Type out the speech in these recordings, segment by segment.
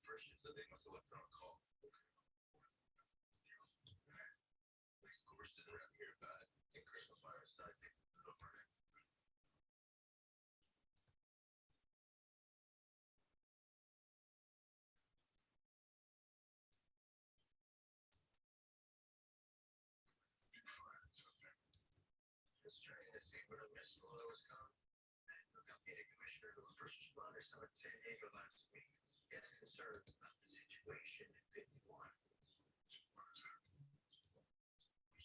First, she said they must have left it on a call. We're sitting around here about it. And Christmas fire decided to put up our next. Just trying to see what a mess was coming. The company commissioner of the first responders summit in San Diego last week. He has concerns about the situation in 51. We're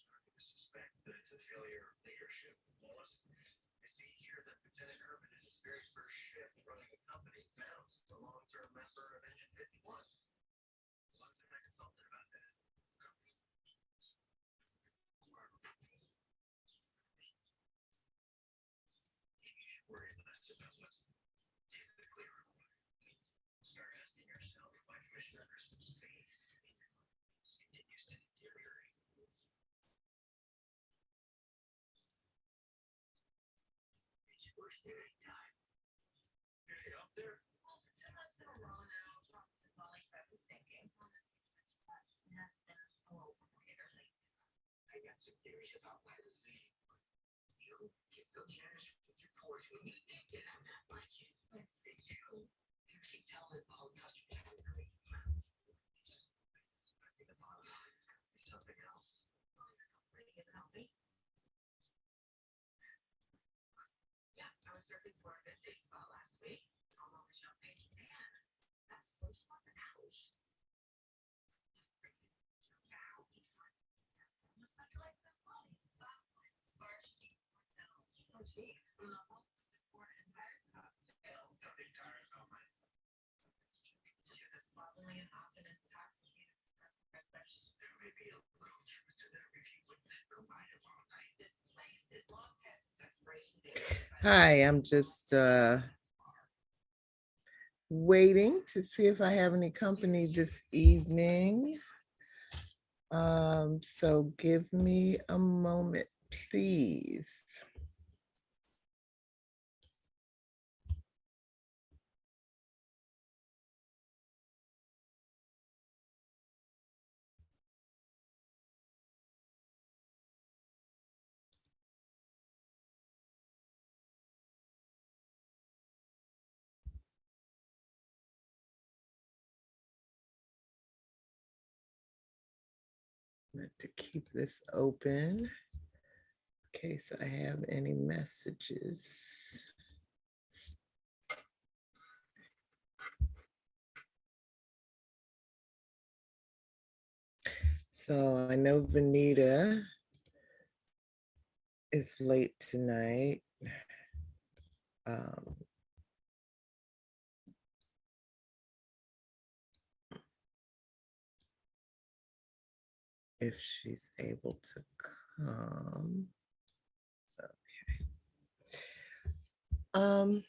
starting to suspect that it's a failure of leadership. Wallace, you see here that Lieutenant Urban in his very first shift running the company announced a long-term member of Engine 51. What is the consultant about that? You should worry less about what's typically required. Start asking yourself why Commissioner Grisham's faith in your findings continues to deteriorate. It's your worst day time. Are you up there? Well, for 2 months in a row now, Molly said the sinking. And that's been a little complicated lately. I got some theories about why we're leaving. You get the chance with your pours when you think that I'm not like you. And you keep telling all customers how you're making money. I think the bottom line is something else. Well, your complaining isn't helping. Yeah, I was surfing for a good day spot last week. It's all over champagne. Man, that first one, ouch. What's that like the money? Sparky. Oh, jeez. For an entire cocktail. Something tired about myself. To the slovenly and often intoxicated refresh. There may be a little truth to that if you wouldn't go by it all night. This place is long past its expiration date. Hi, I'm just waiting to see if I have any company this evening. So give me a moment, please. To keep this open in case I have any messages. So I know Vanita is late tonight. If she's able to come. Okay.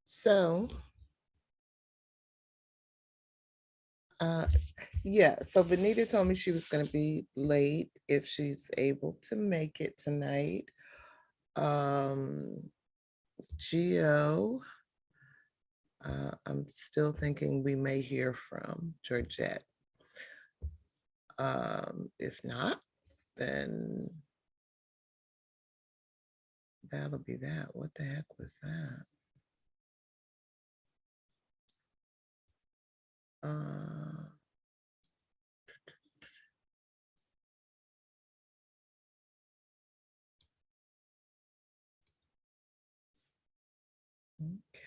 So yeah, so Benita told me she was going to be late if she's able to make it tonight. Gio, I'm still thinking we may hear from Georgette. If not, then that'll be that. What the heck was that?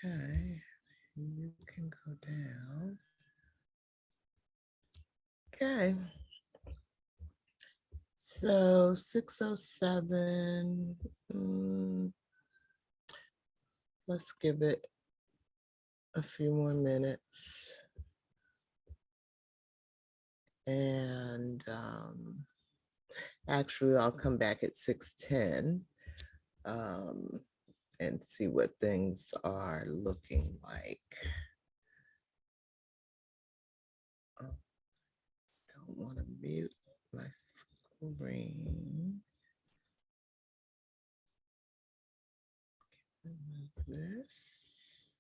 Okay, you can go down. Okay. So 6:07. Let's give it a few more minutes. And actually, I'll come back at 6:10 and see what things are looking like. Oh, don't want to mute my screen. Move this.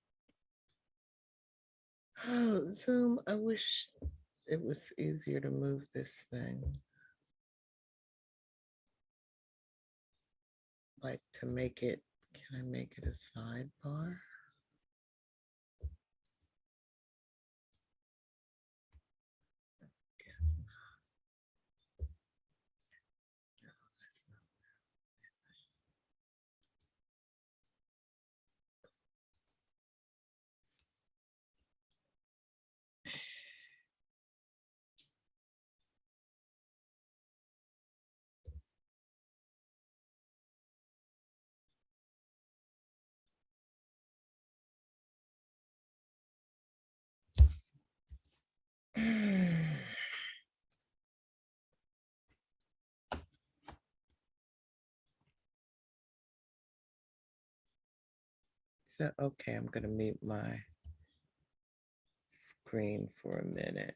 Oh, Zoom, I wish it was easier to move this thing. Like to make it, can I make it a sidebar? Guess not. No, that's not. So, okay, I'm gonna mute my screen for a minute.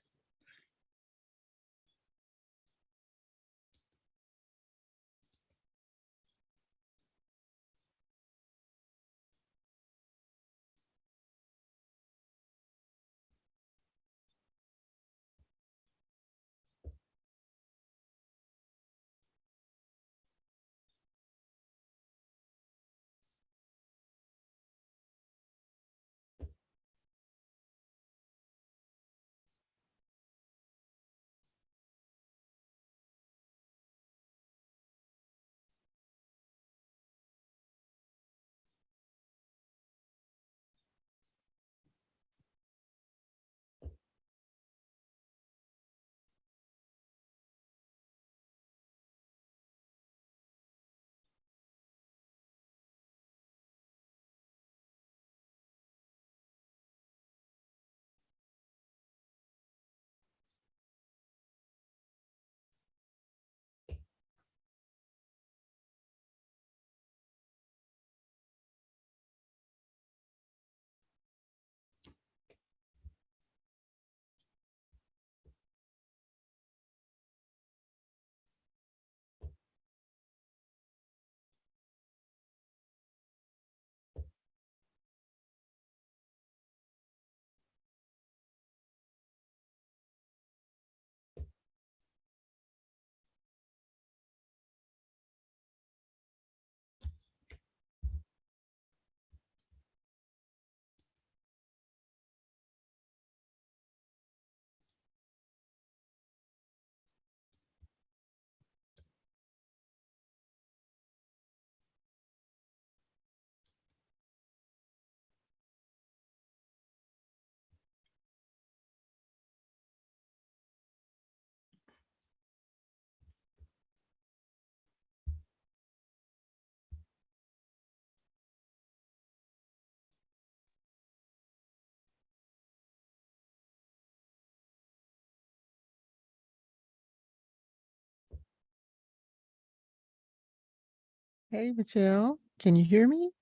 Hey, Michelle, can you hear me?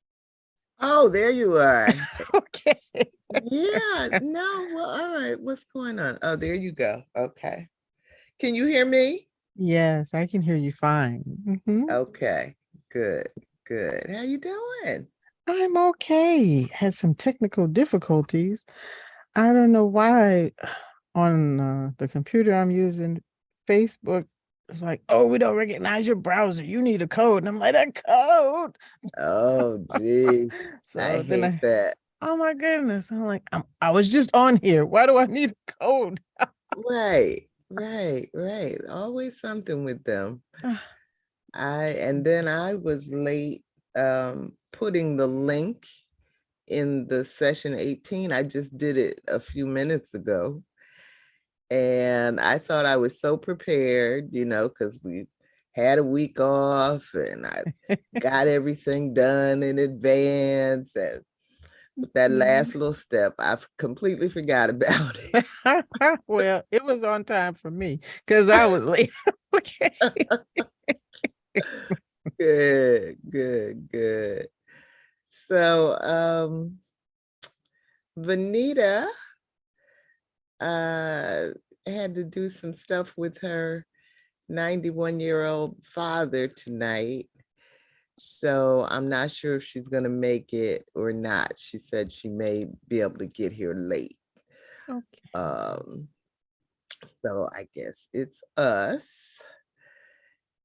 Oh, there you are. Okay. Yeah, no, well, all right. What's going on? Oh, there you go. Okay. Can you hear me? Yes, I can hear you fine. Okay, good, good. How you doing? I'm okay. Had some technical difficulties. I don't know why on the computer I'm using, Facebook, it's like, oh, we don't recognize your browser. You need a code. And I'm like, a code. Oh, geez. I So then hate that. oh my goodness. I'm like, I was just on here. Why do I need a code? Right, right, right. Always something with them. And then I was late putting the link in the session 18. I just did it a few minutes ago. And I thought I was so prepared, because we had a week off and I got everything done in advance. And That last little step, I've completely forgot about it. Well, it was on time for me because I was late. Okay. Good, good, good. So, Vanita had to do some stuff with her 91-year-old father tonight. So I'm not sure if she's going to make it or not. She said she may be able to get here late. Okay. So I guess it's us.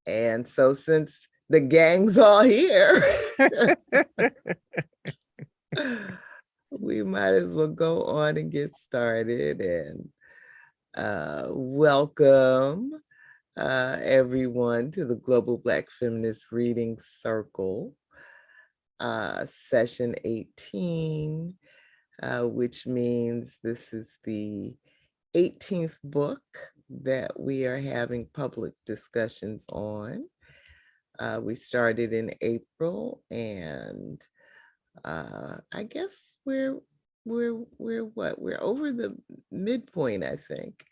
And so since the gang's all here, we might as well go on and get started and welcome everyone to the Global Black Feminist Reading Circle, session 18, which means this is the 18th book that we are having public discussions on. We started in April, and I guess we're what? We're over the midpoint, I think,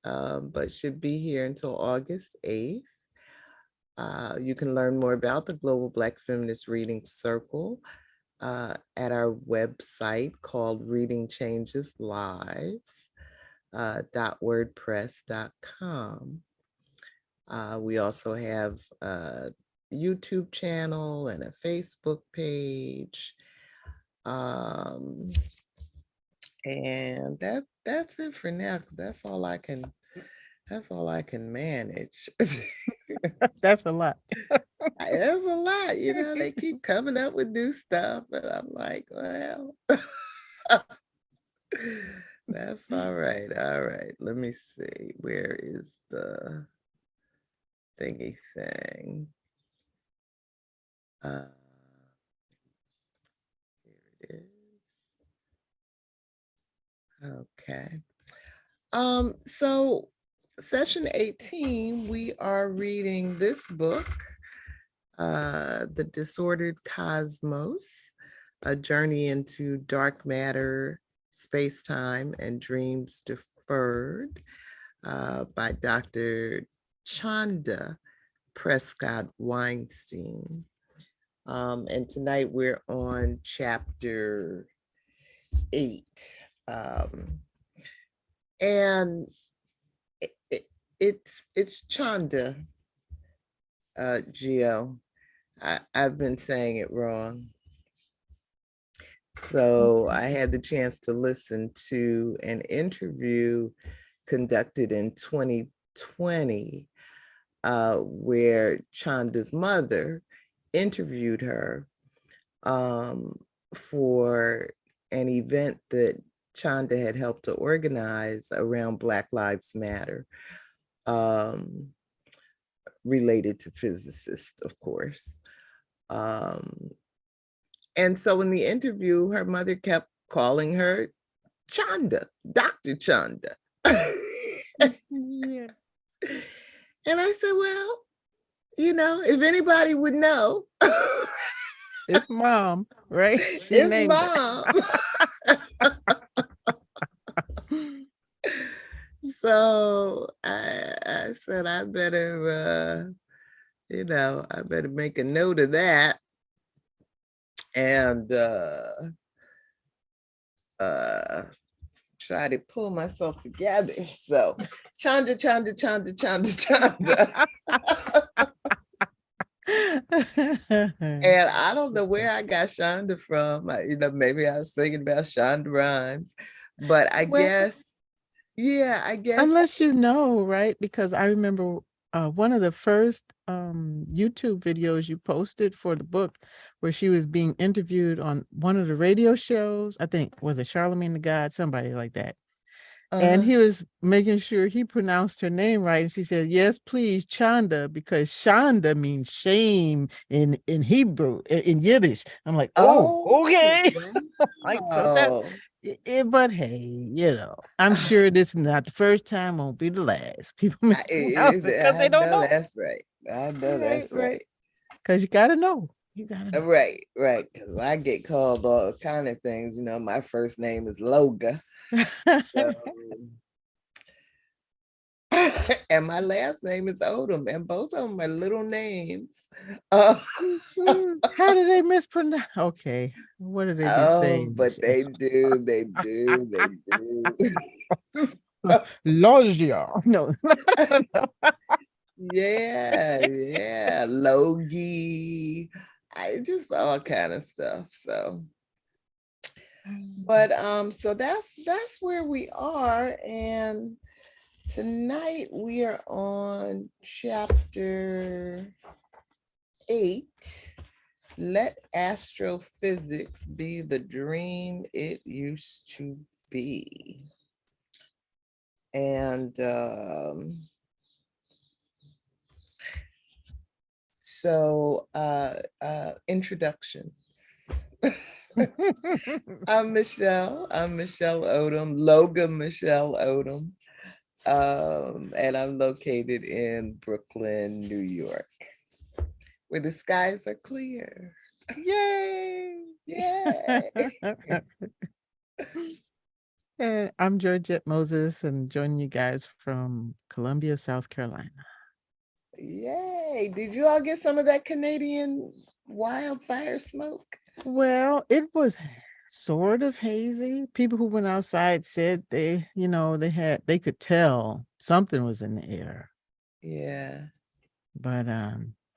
but should be here until August 8th. You can learn more about the Global Black Feminist Reading Circle at our website called Reading Changes Lives. .wordpress.com. We also have a YouTube channel and a Facebook page. And that's it for now. That's all I can manage. That's a lot. That's a lot, they keep coming up with new stuff, and I'm like, well, that's all right. All right. Let me see. Where is the thingy thing? Here it is. Okay. So session 18, we are reading this book, The Disordered Cosmos, A Journey into Dark Matter, Spacetime, and Dreams Deferred, by Dr. Chanda Prescod-Weinstein. And tonight we're on chapter 8. And it's Chanda, Gio. I've been saying it wrong. So I had the chance to listen to an interview conducted in 2020, where Chanda's mother interviewed her for an event that Chanda had helped to organize around Black Lives Matter, related to physicists, of course. And so in the interview, her mother kept calling her Chanda, Dr. Chanda. Yeah. And I said, well, if anybody would know, It's mom, right? She it's named mom. So I said, I better, I better make a note of that. And try to pull myself together. So Chanda. And I don't know where I got Chanda from. Maybe I was thinking about Shonda Rhimes, but I guess. Unless right? Because I remember one of the first YouTube videos you posted for the book where she was being interviewed on one of the radio shows. I think, was it Charlemagne the God, somebody like that. And he was making sure he pronounced her name right. And she said, yes, please, Chanda, because Chanda means shame in Hebrew, in Yiddish. I'm like, oh, okay. Like, so that, but hey, I'm sure this is not the first time, won't be the last. People mispronounce it because they don't know. That's right. I know that's right. Because you got to know. You gotta know. Right, right. Because I get called all kind of things. You know, my first name is Loga. So, and my last name is Odom, and both of them are little names. Uh, How do they mispronounce? Okay, what do they be oh, saying, but Michelle? they do. Loggia. No. Yeah, yeah, Logie. I just all kind of stuff. So, but so that's where we are. And tonight we are on chapter 8. Let astrophysics be the dream it used to be. And so introductions. I'm Michelle Odom, Logan Michelle Odom. And I'm located in Brooklyn, New York, where the skies are clear. Yay! Yay! And I'm Georgette Moses and joining you guys from Columbia, South Carolina. Yay! Did you all get some of that Canadian wildfire smoke? Well, it was sort of hazy. People who went outside said they could tell something was in the air. Yeah. But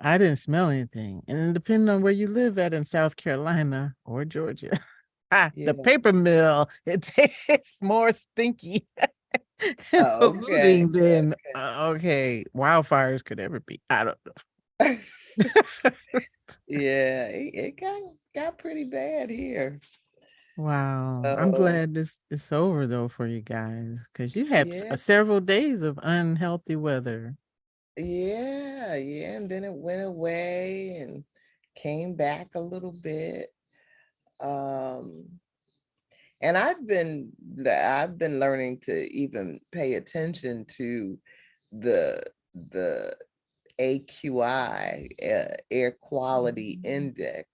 I didn't smell anything. And then depending on where you live at in South Carolina or Georgia, Yeah. the paper mill, it tastes more stinky and Oh, okay. polluting than okay, wildfires could ever be. I don't know. Yeah, it got pretty bad here. Wow. I'm Oh, glad this is over though for you guys because you had yeah, several days of unhealthy weather. yeah, yeah. And then it went away and came back a little bit. Um, and I've been learning to even pay attention to the the AQI, air quality index,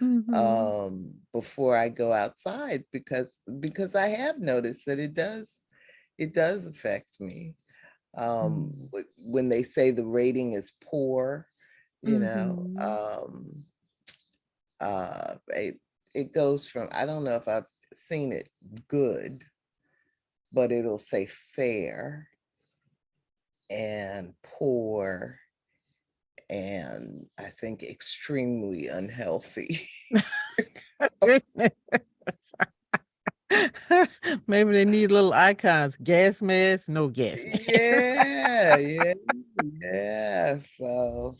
Mm-hmm. before I go outside because I have noticed that it does affect me. When they say the rating is poor, you know, Mm-hmm. it goes from, I don't know if I've seen it good, but it'll say fair and poor and I think extremely unhealthy. Goodness. Maybe they need little icons. Gas mask, no gas mask. Yeah, yeah, yeah. So,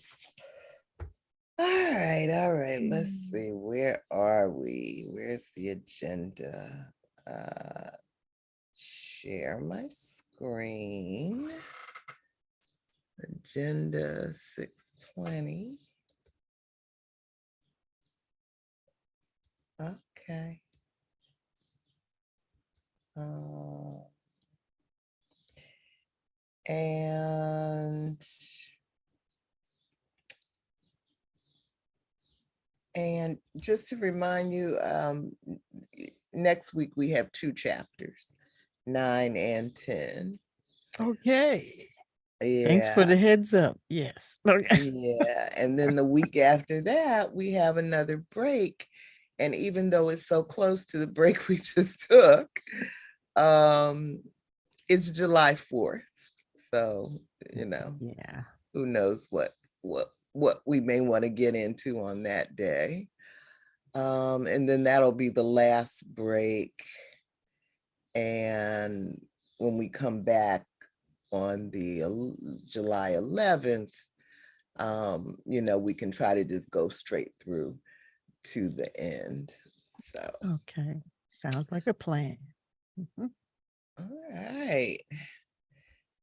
all right. Let's see. Where are we? Where's the agenda? Uh, share my screen. Agenda 620. Okay. Uh, and just to remind you, next week we have 2 chapters, 9 and 10. Okay. Thanks for Yeah, the heads up. Yes. Okay. yeah. And then the week after that, we have another break. And even though it's so close to the break we just took, um, it's July 4th. So, Yeah. who knows what we may want to get into on that day. And then that'll be the last break. And when we come back on the July 11th, we can try to just go straight through to the end. So, Okay. Sounds like a plan. Mhm. all right.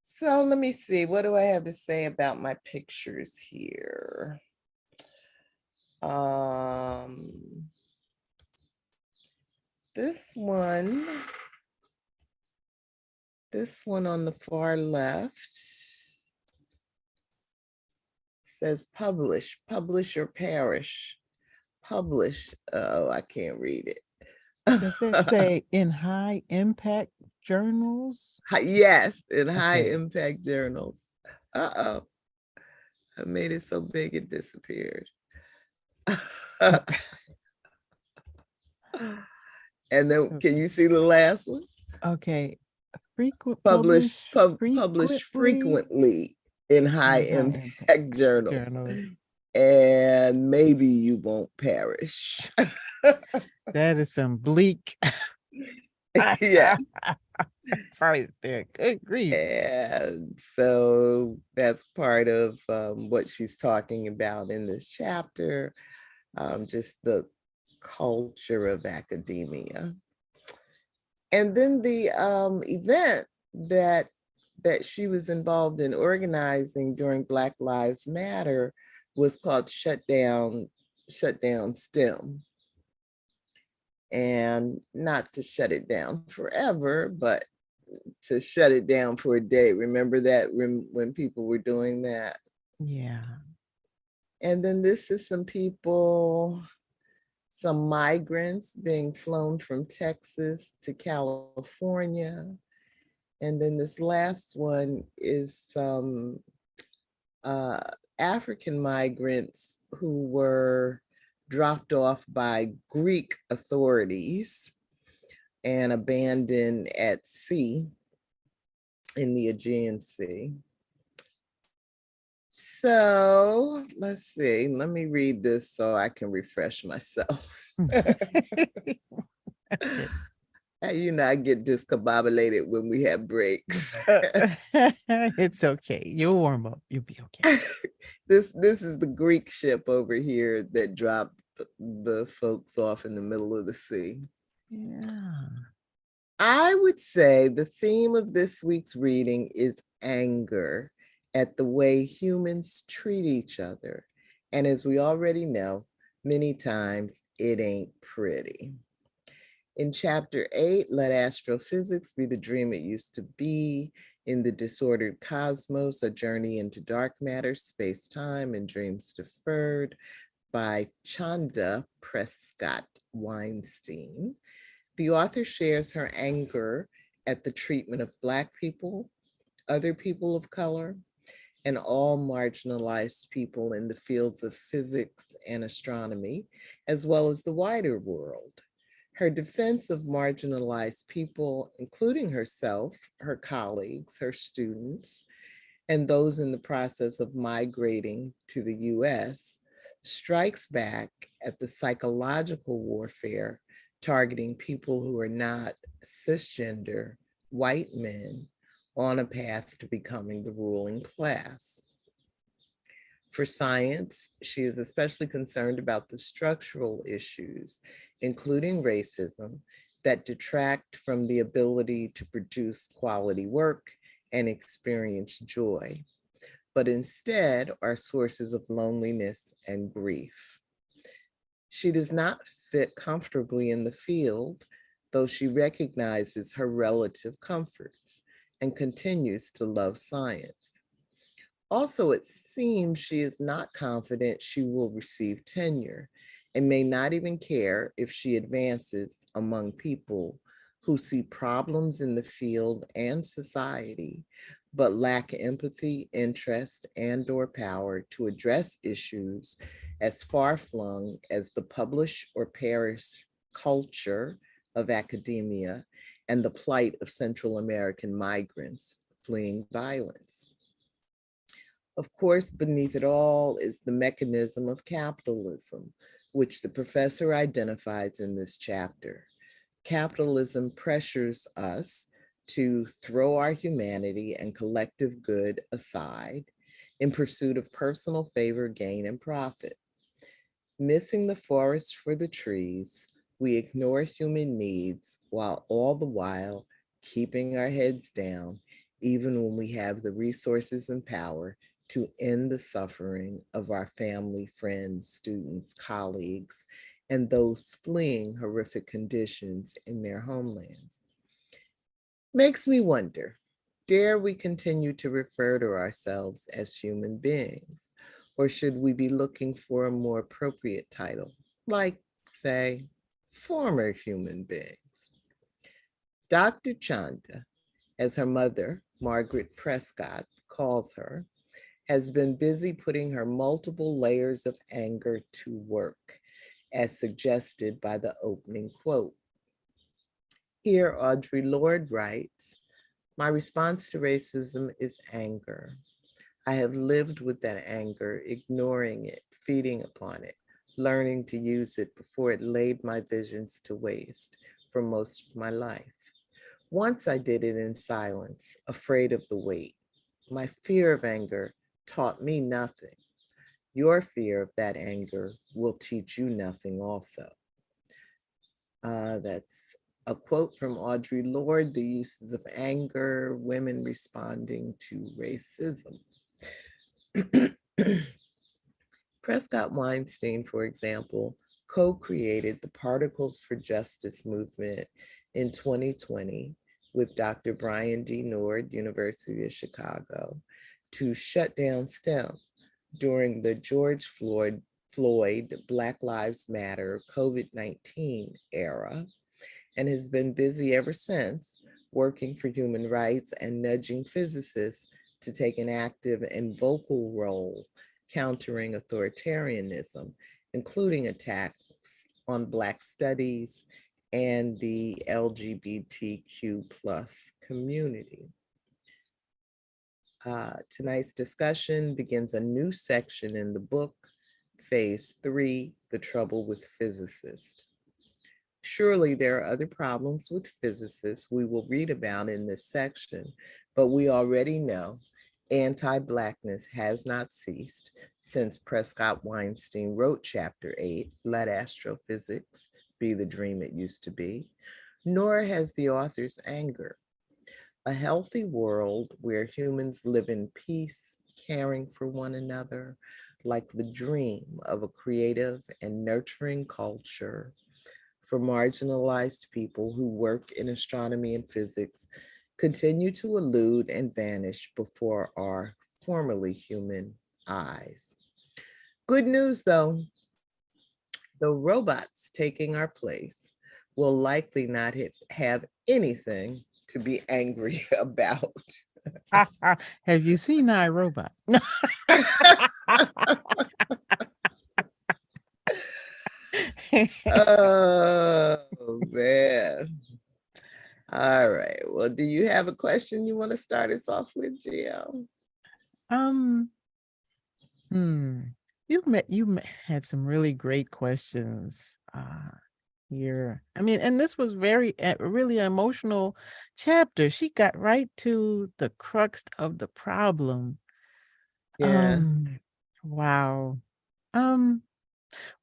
So let me see. What do I have to say about my pictures here? Um, this one on the far left says publish or perish. published. Oh, I can't read it. Does it say in high impact journals? Yes, in high Okay. impact journals. Uh-oh, I made it so big it disappeared. And then can Okay. you see the last one? Okay. Published published Frequently frequently in high in high impact impact journals. journals. And maybe you won't perish. That is some bleak Yeah. price there. Good grief. And so that's part of what she's talking about in this chapter, just the culture of academia. And then the event that she was involved in organizing during Black Lives Matter was called Shutdown STEM. And not to shut it down forever, but to shut it down for a day. Remember that when people were doing that? Yeah. And then this is some people, some migrants being flown from Texas to California. And then this last one is some African migrants who were dropped off by Greek authorities and abandoned at sea in the Aegean Sea. So let's see, let me read this so I can refresh myself. Okay. You know, I get discombobulated when we have breaks. It's okay. You'll warm up. You'll be okay. This is the Greek ship over here that dropped the folks off in the middle of the sea. Yeah. I would say the theme of this week's reading is anger at the way humans treat each other. And as we already know, many times it ain't pretty. In chapter 8, let astrophysics be the dream it used to be. In the disordered cosmos, a journey into dark matter, space-time, and dreams deferred by Chanda Prescod-Weinstein. The author shares her anger at the treatment of Black people, other people of color, and all marginalized people in the fields of physics and astronomy, as well as the wider world. Her defense of marginalized people, including herself, her colleagues, her students, and those in the process of migrating to the US, strikes back at the psychological warfare targeting people who are not cisgender white men on a path to becoming the ruling class. For science, she is especially concerned about the structural issues, including racism, that detract from the ability to produce quality work and experience joy, but instead are sources of loneliness and grief. She does not fit comfortably in the field, though she recognizes her relative comforts and continues to love science. Also, it seems she is not confident she will receive tenure and may not even care if she advances among people who see problems in the field and society, but lack empathy, interest, and/or power to address issues as far-flung as the publish or perish culture of academia and the plight of Central American migrants fleeing violence. Of course, beneath it all is the mechanism of capitalism, which the professor identifies in this chapter. Capitalism pressures us to throw our humanity and collective good aside in pursuit of personal favor, gain, and profit. Missing the forest for the trees, we ignore human needs while all the while keeping our heads down, even when we have the resources and power to end the suffering of our family, friends, students, colleagues, and those fleeing horrific conditions in their homelands. Makes me wonder, dare we continue to refer to ourselves as human beings, or should we be looking for a more appropriate title? like, say, former human beings. Dr. Chanda, as her mother, Margaret Prescott, calls her, has been busy putting her multiple layers of anger to work, as suggested by the opening quote. Here, Audre Lorde writes, "My response to racism is anger. I have lived with that anger, ignoring it, feeding upon it, learning to use it before it laid my visions to waste for most of my life. Once I did it in silence, afraid of the weight. My fear of anger taught me nothing. Your fear of that anger will teach you nothing also." That's a quote from Audre Lorde, The Uses of Anger, Women Responding to Racism. Prescod-Weinstein, for example, co-created the Particles for Justice movement in 2020 with Dr. Brian D. Nord, University of Chicago, to shut down STEM during the George Floyd Black Lives Matter COVID-19 era, and has been busy ever since working for human rights and nudging physicists to take an active and vocal role countering authoritarianism, including attacks on Black studies and the LGBTQ plus community. Tonight's discussion begins a new section in the book, Phase 3, The Trouble with Physicists. Surely there are other problems with physicists we will read about in this section, but we already know anti-Blackness has not ceased since Prescod-Weinstein wrote Chapter 8, Let Astrophysics Be the Dream It Used to Be, nor has the author's anger. A healthy world where humans live in peace, caring for one another, like the dream of a creative and nurturing culture for marginalized people who work in astronomy and physics, continue to elude and vanish before our formerly human eyes. Good news though, the robots taking our place will likely not have anything to be angry about. Have you seen iRobot? Oh man. All right. Well, do you have a question you want to start us off with, GL? um, you had some really great questions here. I mean, and this was really emotional chapter. She got right to the crux of the problem. Yeah. Wow. Um,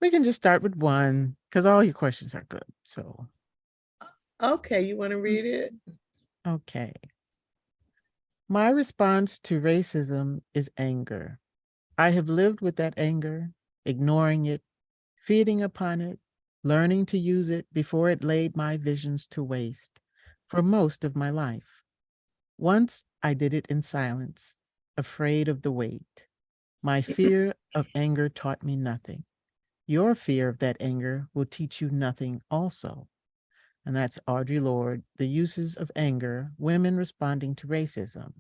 we can just start with one because all your questions are good. So, Okay, you want to read it? okay. My response to racism is anger. I have lived with that anger, ignoring it, feeding upon it, learning to use it before it laid my visions to waste for most of my life. Once I did it in silence, afraid of the weight. My fear of anger taught me nothing. Your fear of that anger will teach you nothing also. And that's Audre Lorde, The Uses of Anger, Women Responding to Racism.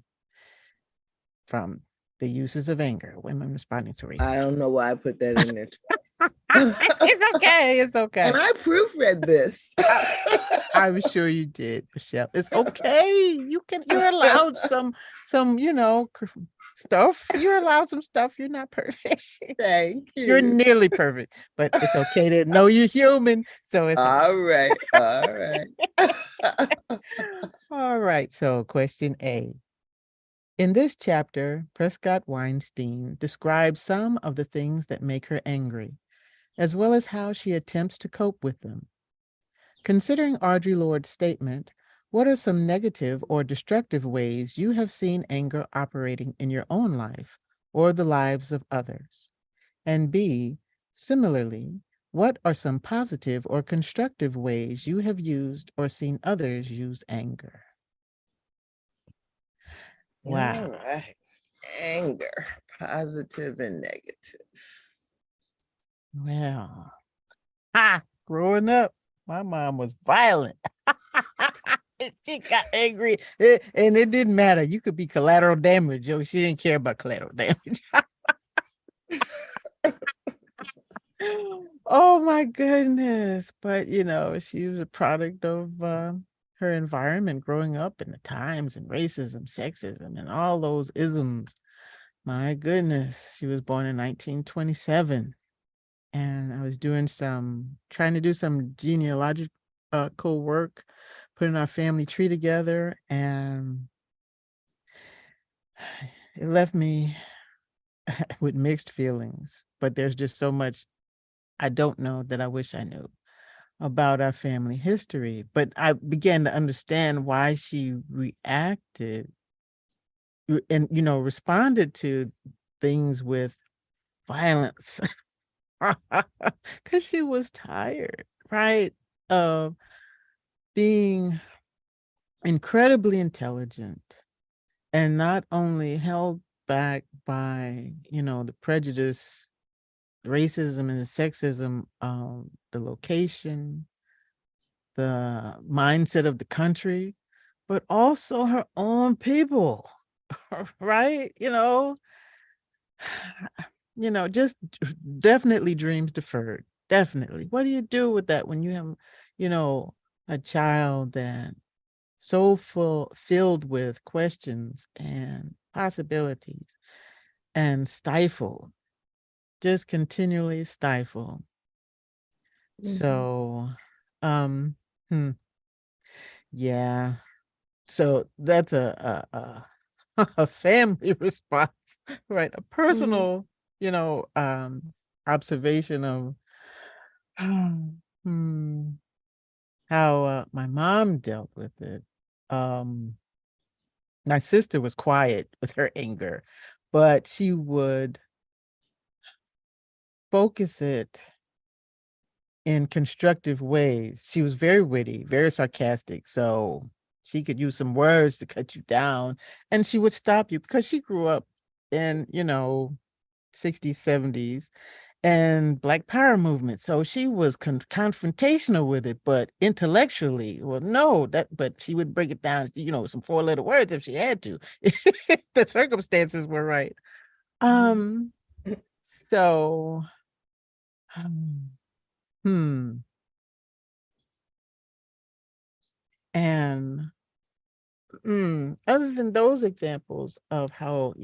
From The Uses of Anger, Women Responding to I Racism. don't know why I put that in there twice. It's okay. It's okay. And I proofread this. I'm sure you did, Michelle. It's okay. You're allowed some, stuff. You're allowed some stuff. You're not perfect. Thank you. You're nearly perfect, but it's okay to know you're human. So it's all right. All right. all right. So question A. In this chapter, Prescod-Weinstein describes some of the things that make her angry, as well as how she attempts to cope with them. Considering Audre Lorde's statement, what are some negative or destructive ways you have seen anger operating in your own life or the lives of others? And B, similarly, what are some positive or constructive ways you have used or seen others use anger? Wow. All right. Anger, positive and negative. Well, Growing up, my mom was violent. She got angry, and it didn't matter. You could be collateral damage. Yo, she didn't care about collateral damage. Oh my goodness. But she was a product of her environment growing up in the times and racism, sexism, and all those isms. My goodness. She was born in 1927. And I was trying to do some genealogical work, putting our family tree together, and it left me with mixed feelings. But there's just so much I don't know that I wish I knew about our family history. But I began to understand why she reacted and, responded to things with violence because she was tired, right? Of being incredibly intelligent and not only held back by, the prejudice, racism, and the sexism of the location, the mindset of the country, but also her own people, right? Just definitely dreams deferred. Definitely. What do you do with that when you have, a child that so filled with questions and possibilities and stifled, just continually stifled. So, hmm, yeah. So that's a family response, right? A personal, observation of hmm, how my mom dealt with it. My sister was quiet with her anger, but she would focus it in constructive ways. She was very witty, very sarcastic. So she could use some words to cut you down, and she would stop you because she grew up in, 60s, 70s and Black Power movement. So she was confrontational with it, but intellectually, well, no, but she would break it down, some 4-letter words if she had to. The circumstances were right. So, hmm. And other than those examples of how,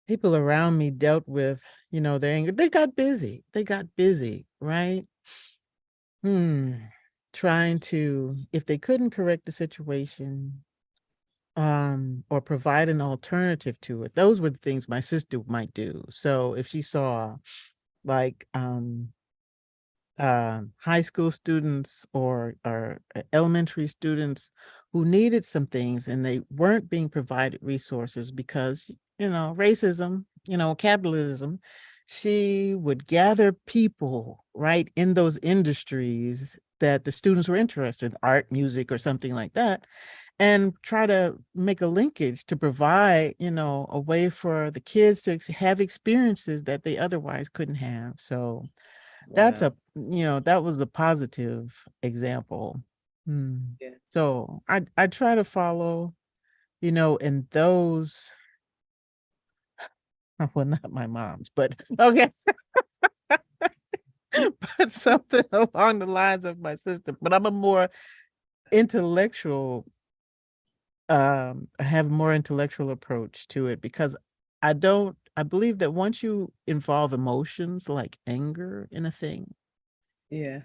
people around me dealt with, their anger, they got busy. They got busy, right? Trying to, if they couldn't correct the situation, or provide an alternative to it, those were the things my sister might do. So if she saw like high school students or elementary students who needed some things and they weren't being provided resources because, racism, capitalism, she would gather people right in those industries that the students were interested in, art, music, or something like that, and try to make a linkage to provide, a way for the kids to have experiences that they otherwise couldn't have. So that's Wow. that was a positive example. Yeah. So I try to follow, in those, well, not my mom's, but okay, but something along the lines of my sister. But I'm a more intellectual, I have a more intellectual approach to it because I believe that once you involve emotions like anger in a thing, Yeah.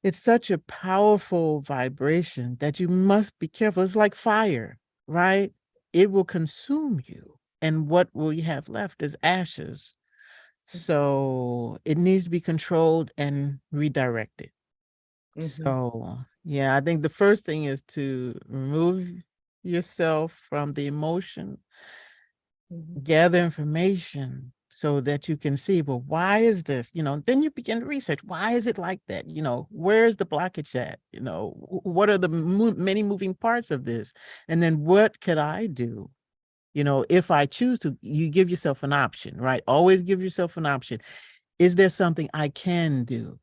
it's such a powerful vibration that you must be careful. It's like fire, right? It will consume you. And what will you have left is ashes. So it needs to be controlled and redirected. Mm-hmm. So, yeah, I think the first thing is to remove yourself from the emotion, Mm-hmm. gather information so that you can see, well, why is this? Then you begin to research. Why is it like that? Where's the blockage at? What are the many moving parts of this? And then what could I do? If I choose to, you give yourself an option, right? Always give yourself an option. is there something I can do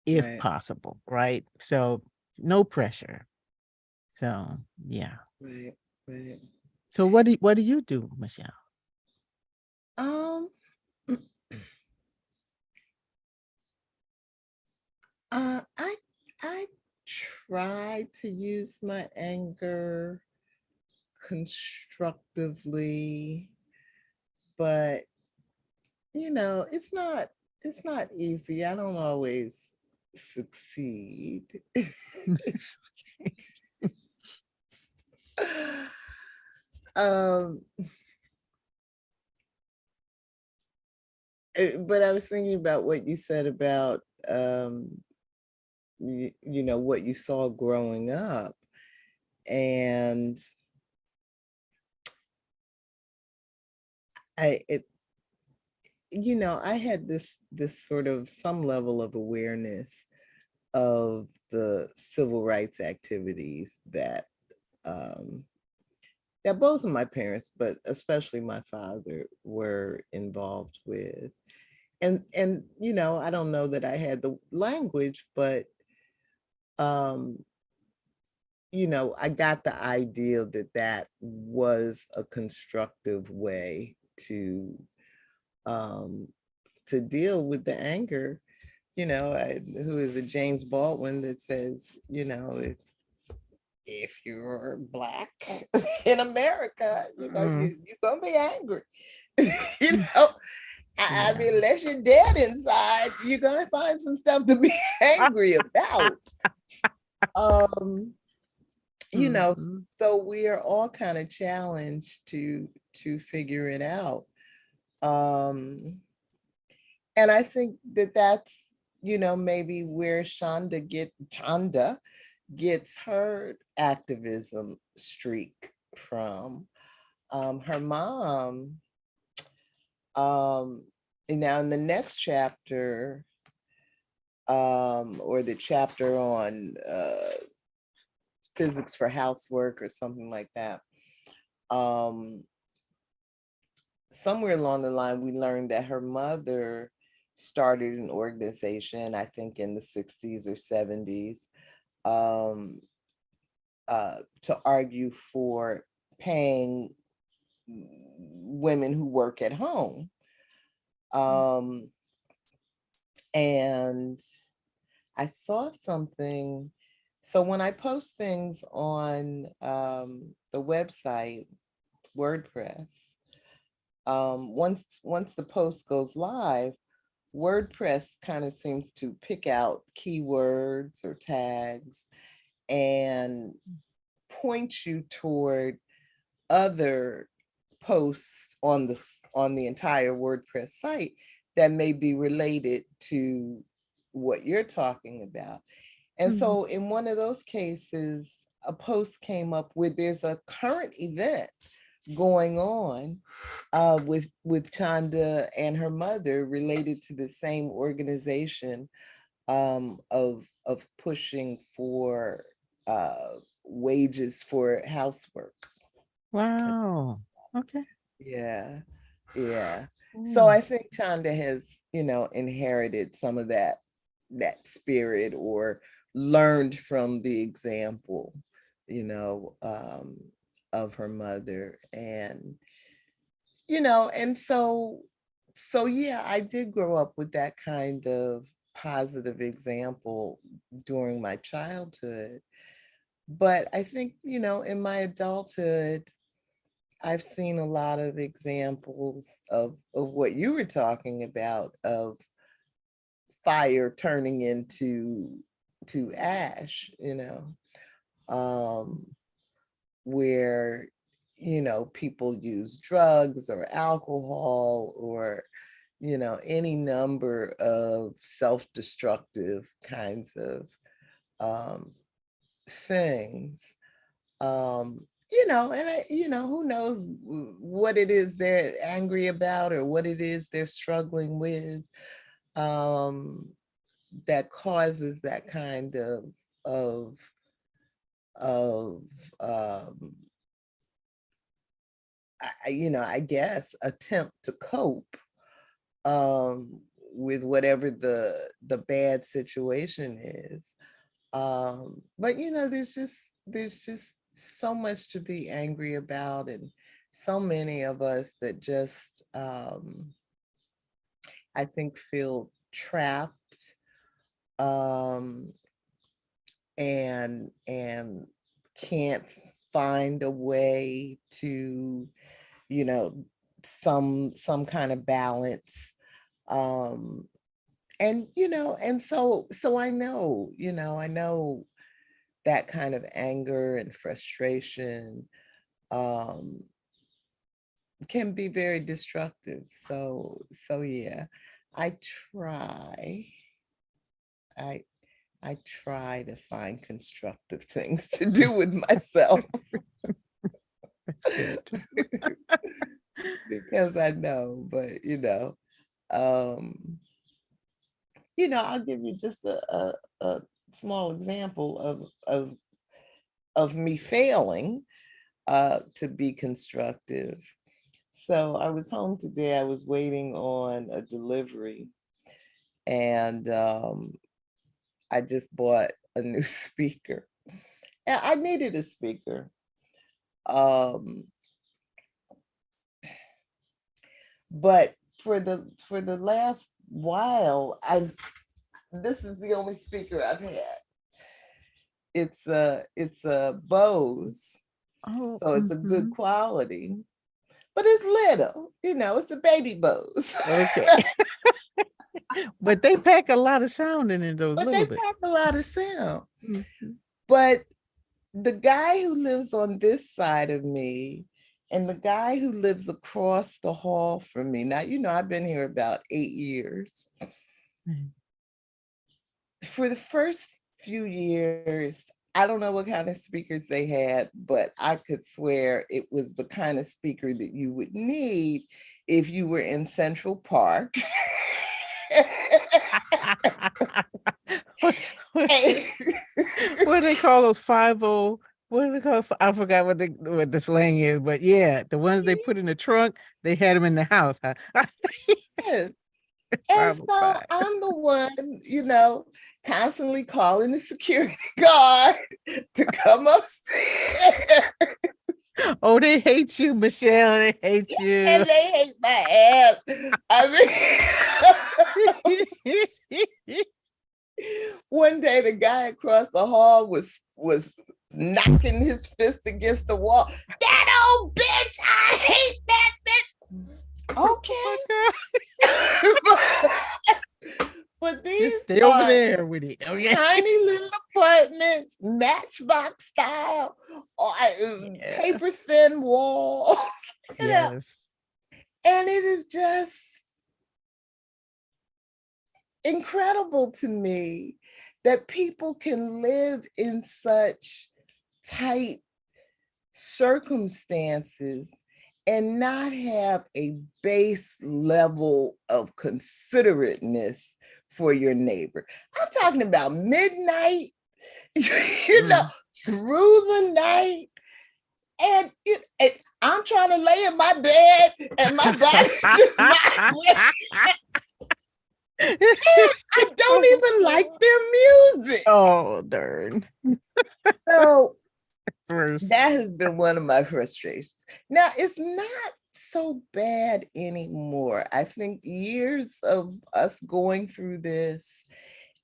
if Right. possible, right? So no pressure. So yeah. Right. Right. So what do you do, Michelle? Um, I try to use my anger constructively, but it's not easy. I don't always succeed. um, but I was thinking about what you said about what you saw growing up, and I it I had this sort of some level of awareness of the civil rights activities um, that both of my parents, but especially my father, were involved with. And I don't know that I had the language, but um, I got the idea that that was a constructive way um, to deal with the anger. Who is it, James Baldwin, that says, if you're Black in America, you're gonna be angry. you know, I mean, unless you're dead inside, you're gonna find some stuff to be angry about. Um, so we are all kind of challenged to figure it out. Um, and I think that that's maybe where Chanda gets her activism streak from. Her mom, and now in the next chapter, or the chapter on physics for housework or something like that, somewhere along the line, we learned that her mother started an organization, I think in the 60s or 70s, to argue for paying women who work at home. And I saw something. So when I post things on the website, WordPress, once the post goes live, WordPress kind of seems to pick out keywords or tags and point you toward other posts on the entire WordPress site that may be related to what you're talking about. And so in one of those cases, a post came up where there's a current event going on with Chanda and her mother related to the same organization, of pushing for wages for housework. Wow. Okay. Yeah, yeah. So I think Chanda has, inherited some of that spirit, or learned from the example, of her mother. And so yeah, I did grow up with that kind of positive example during my childhood. But I think, in my adulthood, I've seen a lot of examples of what you were talking about, of fire turning into ash, where people use drugs or alcohol, or any number of self-destructive kinds of things. And who knows what it is they're angry about, or what it is they're struggling with, that causes that kind of of I guess attempt to cope whatever the bad situation is. But there's just so much to be angry about, and so many of us that just I think feel trapped, and can't find a way to, some kind of balance. And so I know, I know that kind of anger and frustration can be very destructive. So yeah, I try to find constructive things to do with myself. That's good. Because I know, but I'll give you just a small example of me failing to be constructive. So I was home today. I was waiting on a delivery, and I just bought a new speaker. And I needed a speaker. But for the last while, this is the only speaker I've had. It's a Bose, so it's a good quality, but it's little, it's a baby Bose. Okay. But they pack a lot of sound in those but little they bit. pack a lot of sound. But the guy who lives on this side of me and the guy who lives across the hall from me, now, I've been here about 8 years. For the first few years, I don't know what kind of speakers they had, but I could swear it was the kind of speaker that you would need if you were in Central Park. What do they call those 50? What do they call? I forgot what the slang is, but yeah, the ones they put in the trunk, they had them in the house. Huh? Yes. And so I'm the one, constantly calling the security guard to come upstairs. Oh, they hate you, Michelle. They hate you. And they hate my ass. I mean, one day the guy across the hall was knocking his fist against the wall. That old bitch! I hate that bitch. Okay. But these just stay over there with it. Okay. Tiny little apartments, matchbox style, or paper thin walls. Yes. And it is just incredible to me that people can live in such tight circumstances and not have a base level of considerateness for your neighbor. I'm talking about midnight, through the night. And I'm trying to lay in my bed and my body's just vibrating. I don't even like their music. Oh, darn. So that has been one of my frustrations. Now, it's not so bad anymore. I think years of us going through this,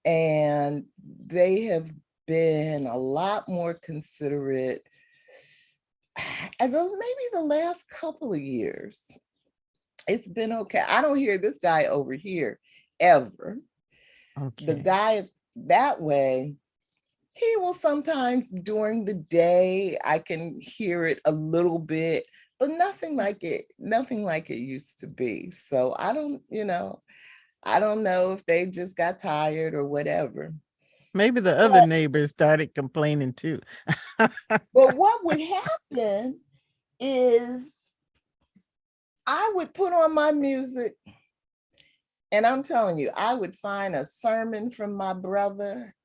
and they have been a lot more considerate. And maybe the last couple of years, it's been okay. I don't hear this guy over here ever. Okay. The guy that way, he will sometimes during the day, I can hear it a little bit, but nothing like it used to be. So I don't know if they just got tired or whatever. Maybe the other neighbors started complaining too. But what would happen is I would put on my music, and I'm telling you, I would find a sermon from my brother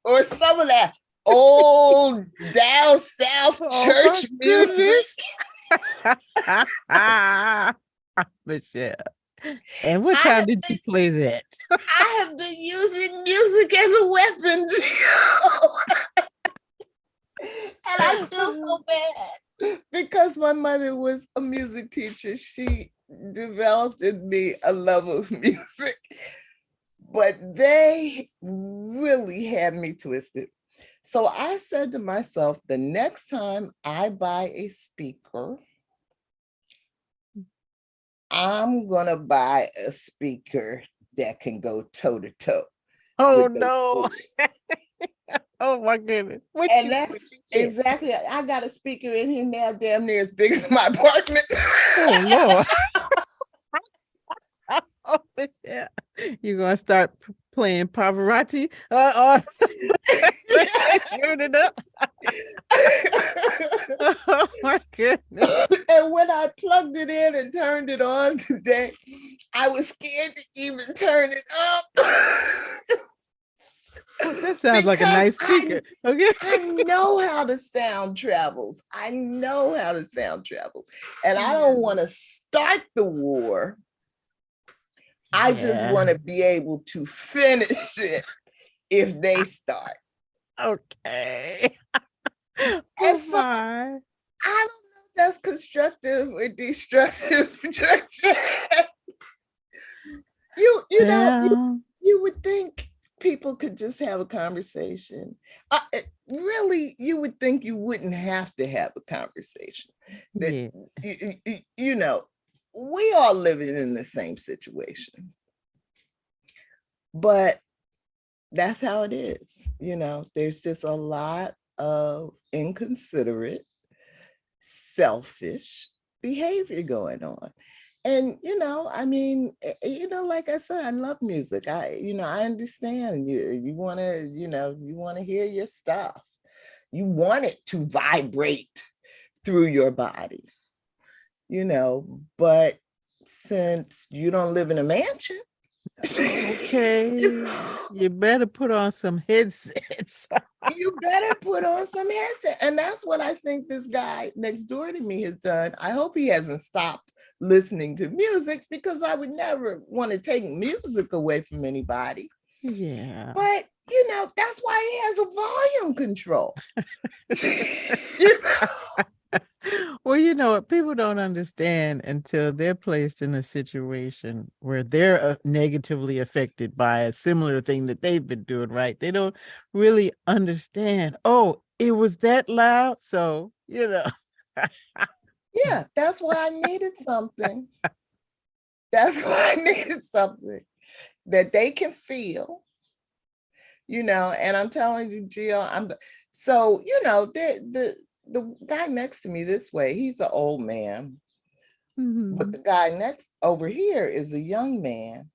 or some of that old down south church music. Michelle. And what I time have did you play that? I have been using music as a weapon, and I feel so bad because my mother was a music teacher. She developed in me a love of music, but they really had me twisted. So I said to myself, the next time I buy a speaker, I'm gonna buy a speaker that can go toe to toe Oh with the no. Lord. Oh my goodness. What And you that's get? exactly, I got a speaker in here now, damn near as big as my apartment. Oh Lord. Oh yeah. You're gonna start playing Pavarotti or turn it up. Oh my goodness. And when I plugged it in and turned it on today, I was scared to even turn it up. That sounds like a nice speaker. Okay. I know how the sound travels. I know how the sound travels. And I don't want to start the war. I just want to be able to finish it if they start. Okay. And Oh so my. I don't know if that's constructive or destructive. You know, you would think people could just have a conversation. Really, you would think you wouldn't have to have a conversation. That you know, we all living in the same situation. But that's how it is. You know, there's just a lot of inconsiderate, selfish behavior going on. And, you know, I mean, you know, like I said, I love music. I understand you want to, you want to hear your stuff. You want it to vibrate through your body, but since you don't live in a mansion, okay, you better put on some headsets. You better put on some headset. And that's what I think this guy next door to me has done. I hope he hasn't stopped listening to music, because I would never want to take music away from anybody. Yeah. But, that's why he has a volume control. Well, people don't understand until they're placed in a situation where they're negatively affected by a similar thing that they've been doing, right? They don't really understand, oh, it was that loud. So, Yeah, that's why I needed something. That's why I needed something that they can feel, and I'm telling you, Gio, the guy next to me this way, he's an old man, but the guy next over here is a young man,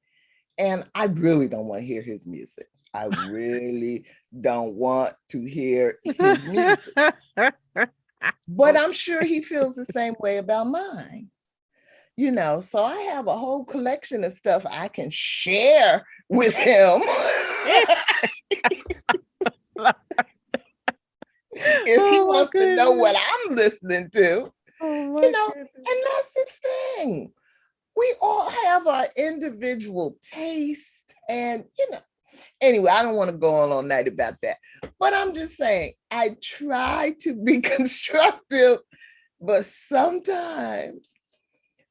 and I really don't want to hear his music. I really don't want to hear his music. But I'm sure he feels the same way about mine. So I have a whole collection of stuff I can share with him. If he wants to know what I'm listening to, and that's the thing. We all have our individual taste, and anyway, I don't want to go on all night about that, but I'm just saying, I try to be constructive, but sometimes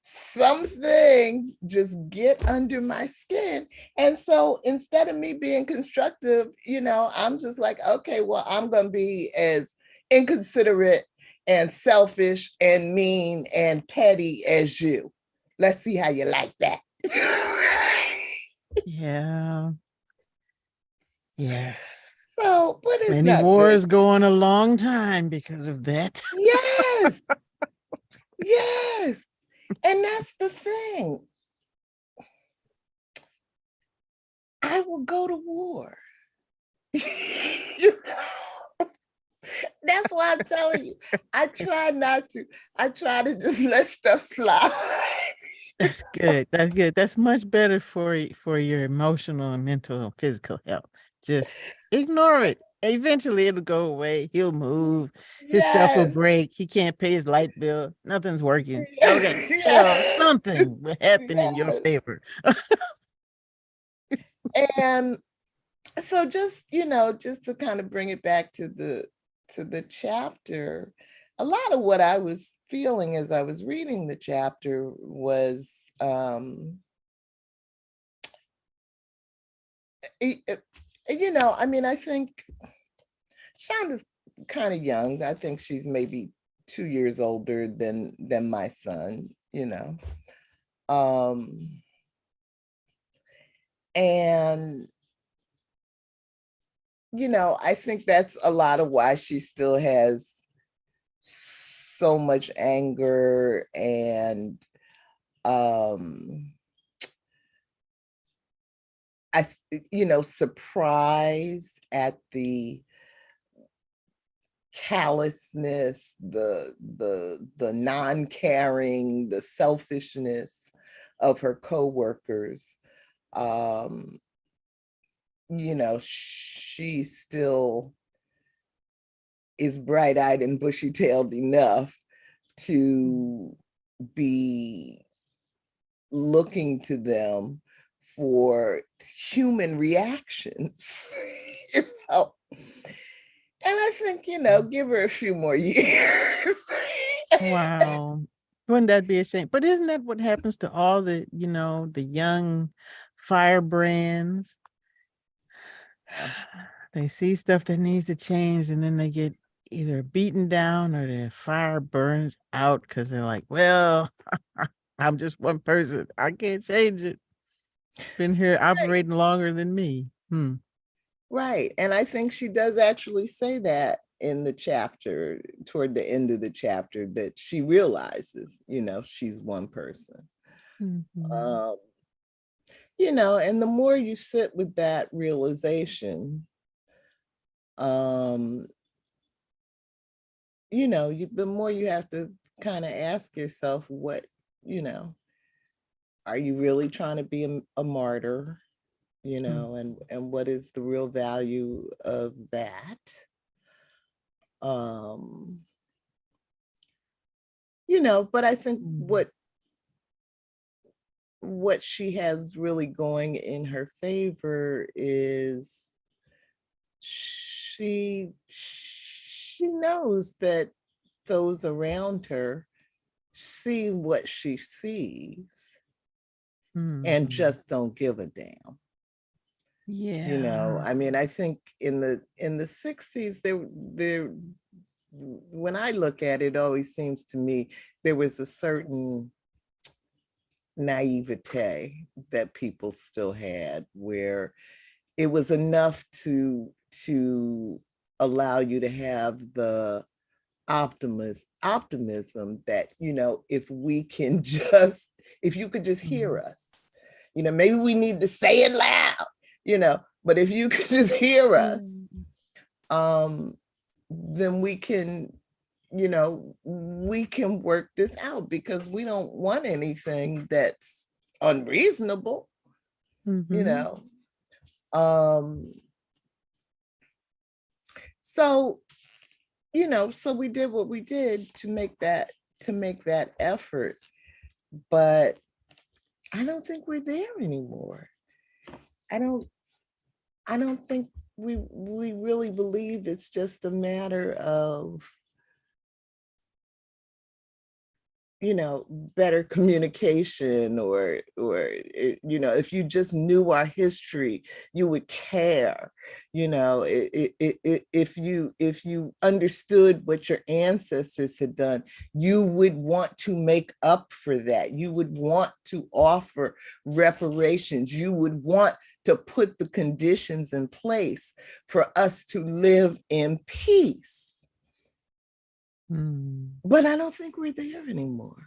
some things just get under my skin. And so instead of me being constructive, I'm just like, okay, well, I'm going to be as inconsiderate and selfish and mean and petty as you. Let's see how you like that. Yeah. Yes. So, but it's many not wars good. go on a long time because of that. Yes. Yes. And that's the thing. I will go to war. That's why I'm telling you. I try not to. I try to just let stuff slide. That's good. That's good. That's much better for your emotional and mental and physical health. Just ignore it. Eventually it'll go away. He'll move. His stuff will Yes. break. He can't pay his light bill. Nothing's working. Okay. Yes. Something will happen in your Yes. favor. And so just, just to kind of bring it back to the chapter, a lot of what I was feeling as I was reading the chapter was I think Chanda's kind of young. I think she's maybe 2 years older than my son, and I think that's a lot of why she still has so much anger and surprise at the callousness, the non-caring, the selfishness of her coworkers. She still is bright-eyed and bushy-tailed enough to be looking to them for human reactions. And I think, give her a few more years. Wow. Wouldn't that be a shame? But isn't that what happens to all the young firebrands? They see stuff that needs to change and then they get either beaten down or their fire burns out because they're like, well, I'm just one person. I can't change it. Been here operating longer than me. Right. And I think she does actually say that in the chapter, toward the end of the chapter, that she realizes, she's one person. Mm-hmm. And the more you sit with that realization, the more you have to kind of ask yourself, what, are you really trying to be a martyr? And what is the real value of that? But I think what she has really going in her favor is she knows that those around her see what she sees and just don't give a damn. Yeah. I think in the 60s, there when I look at it, always seems to me there was a certain naivete that people still had, where it was enough to allow you to have the optimism that, if you could just hear us, maybe we need to say it loud, but if you could just hear us, then we can work this out, because we don't want anything that's unreasonable. So so we did what we did to make that effort, but I don't think we're there anymore. I don't think we really believe it's just a matter of better communication, or if you just knew our history, you would care. If you understood what your ancestors had done, you would want to make up for that. You would want to offer reparations. You would want to put the conditions in place for us to live in peace. But I don't think we're there anymore.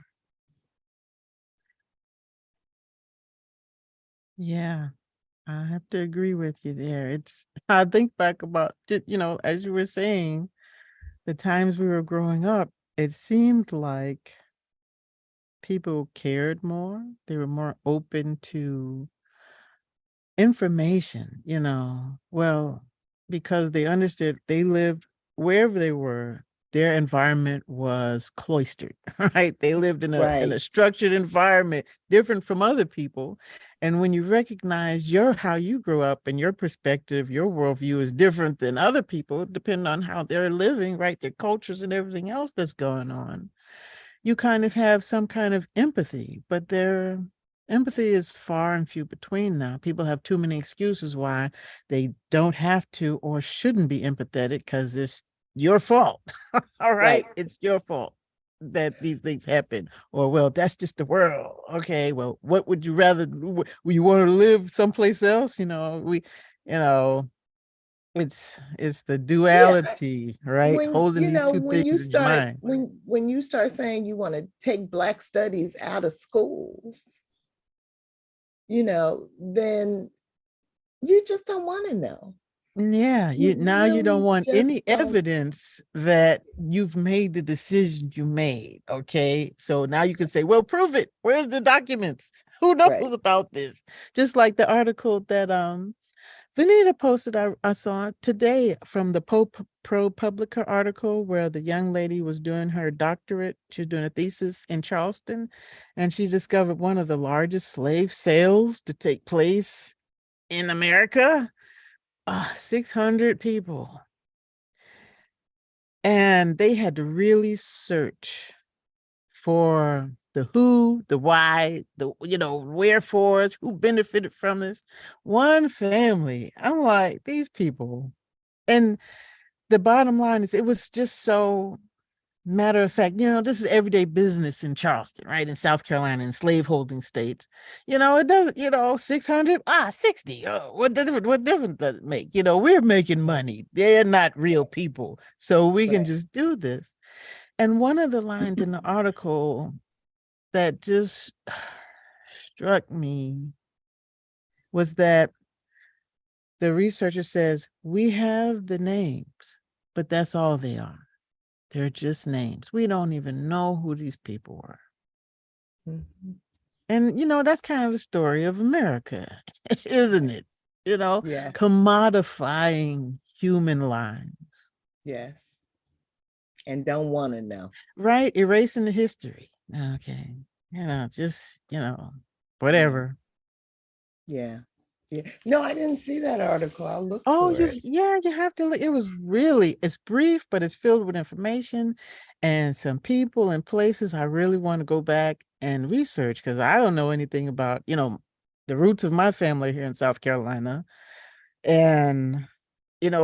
Yeah, I have to agree with you there. I think back about, as you were saying, the times we were growing up, it seemed like people cared more. They were more open to information, well, because they understood they lived wherever they were, their environment was cloistered, right? They lived in a Right. structured environment different from other people. And when you recognize how you grew up and your perspective, your worldview is different than other people, depending on how they're living, right? Their cultures and everything else that's going on, you kind of have some kind of empathy, but their empathy is far and few between now. People have too many excuses why they don't have to or shouldn't be empathetic because it's your fault. All right. Right. It's your fault that these things happen. Or, well, that's just the world. Okay. Well, what would you rather? Would you want to live someplace else? You know, it's the Yeah. duality, right? When Holding these two when you things in your start mind. when you start saying you want to take Black studies out of schools, then you just don't want to know. Yeah, You you don't really want just any don't. evidence that you've made the decision you made. Okay. So now you can say, well, prove it. Where's the documents? Who knows Right. about this? Just like the article that Vanita posted, I saw today from the ProPublica article where the young lady was doing her doctorate. She was doing a thesis in Charleston, and she's discovered one of the largest slave sales to take place in America. 600 people. And they had to really search for the who, the why, the wherefores, who benefited from this. One family. I'm like, these people. And the bottom line is it was just so matter of fact, this is everyday business in Charleston, right? In South Carolina, in slaveholding states. It doesn't, 600, 60. What difference does it make? We're making money. They're not real people. So we can Right. just do this. And one of the lines in the article that just struck me was that the researcher says, we have the names, but that's all they are. They're just names. We don't even know who these people were. Mhm. And, that's kind of the story of America, isn't it? Yeah. Commodifying human lives, Yes. And don't want to know. right? Erasing the history. Okay. Just, Yeah. whatever. Yeah. Yeah. No, I didn't see that article. I'll look Oh, for it. you have to. It's brief, but it's filled with information and some people and places I really want to go back and research because I don't know anything about, the roots of my family here in South Carolina. And,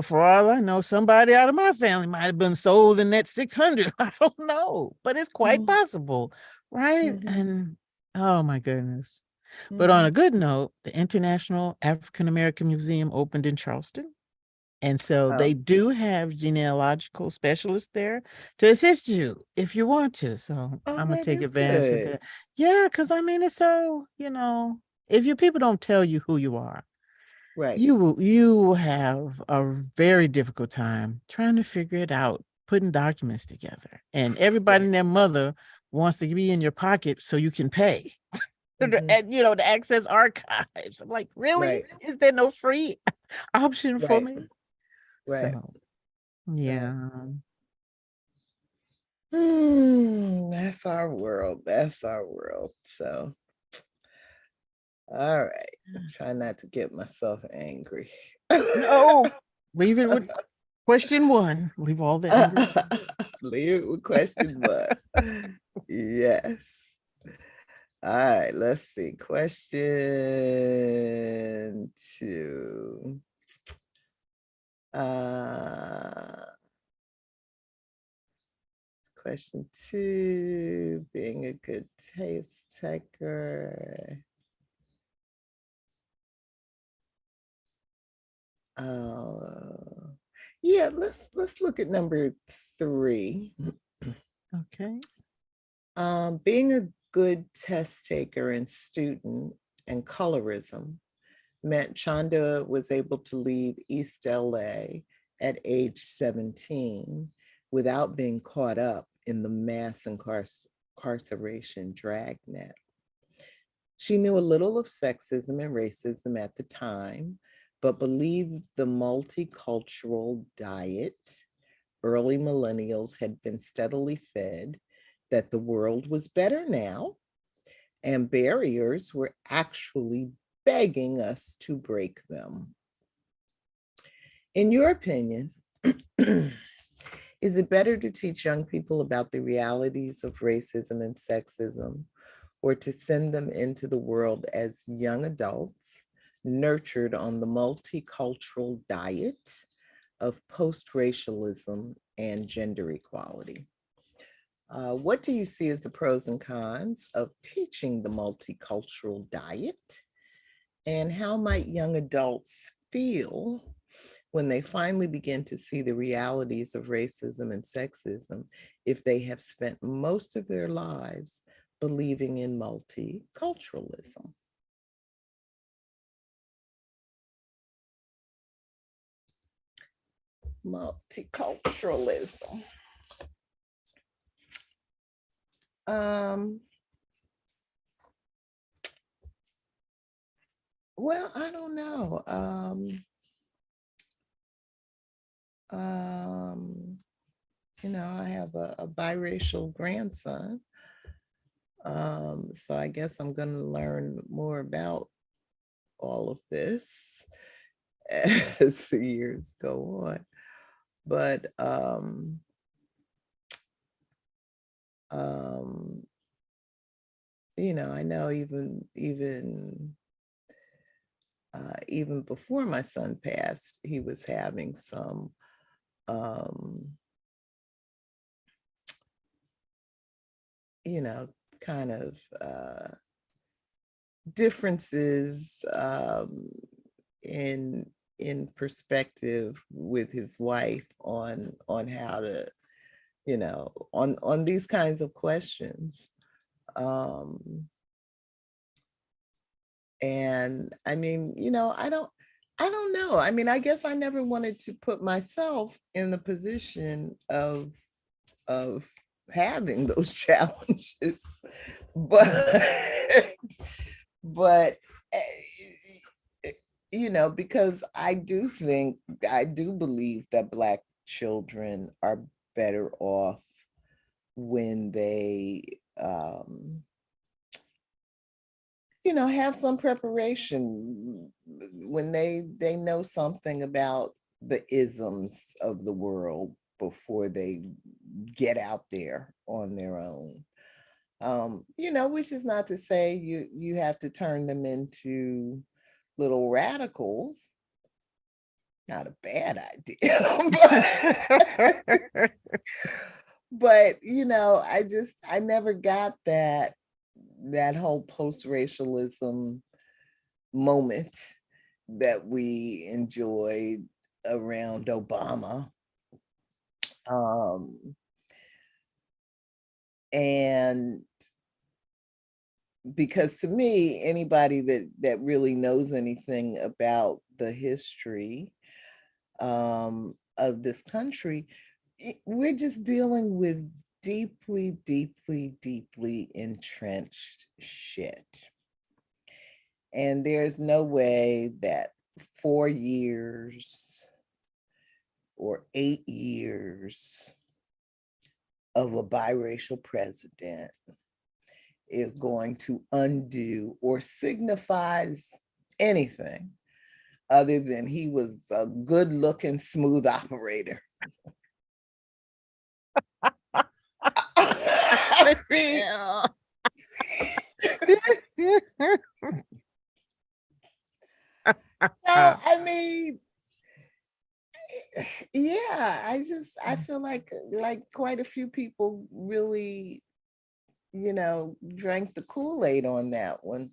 for all I know, somebody out of my family might have been sold in that 600. I don't know, but it's quite Mhm. possible, right? Mhm. And oh my goodness. But on a Mhm. good note, the International African American Museum opened in Charleston. And so they Oh, do have genealogical specialists there to assist you if you want to. So oh, I'm gonna that take is advantage of good. that. Yeah, because I mean it's so, if your people don't tell you who you are, Right. you will have a very difficult time trying to figure it out, putting documents together. And everybody Right. and their mother wants to be in your pocket so you can pay. Mhm. And to access archives. I'm like, really? Right. Is there no free option for Right. me? Right. So Right. yeah. That's our world. That's our world. So, all right. Try not to get myself angry. No, leave it with question one. Leave all the anger. Leave it with question one. Yes. All right, let's see. Question two. Uh, Question two, being a good taste taker. Uh, yeah, let's look at number three. Okay. Being a good test taker and student and colorism meant Chanda was able to leave East LA at age 17 without being caught up in the mass incarceration dragnet. She knew a little of sexism and racism at the time, but believed the multicultural diet early millennials had been steadily fed, that the world was better now, and barriers were actually begging us to break them. In your opinion, is it better to teach young people about the realities of racism and sexism, or to send them into the world as young adults, nurtured on the multicultural diet of post-racialism and gender equality? What do you see as the pros and cons of teaching the multicultural diet? And how might young adults feel when they finally begin to see the realities of racism and sexism if they have spent most of their lives believing in multiculturalism? Multiculturalism. Well, I don't know. I have a biracial grandson. So I guess I'm going to learn more about all of this as the years go on. But I know even before my son passed, he was having some kind of differences in perspective with his wife on how to, on these kinds of questions. And I mean, I don't know. I mean, I guess I never wanted to put myself in the position of having those challenges, but because I do believe that Black children are better off when they have some preparation, when they know something about the isms of the world before they get out there on their own. Which is not to say you have to turn them into little radicals. Not a bad idea. But I never got that whole post-racialism moment that we enjoyed around Obama. And because to me, anybody that really knows anything about the history of this country, we're just dealing with deeply, deeply, deeply entrenched shit. And there's no way that 4 years or 8 years of a biracial president is going to undo or signifies anything other than he was a good-looking, smooth operator. I mean, yeah, I feel like quite a few people really, drank the Kool-Aid on that one.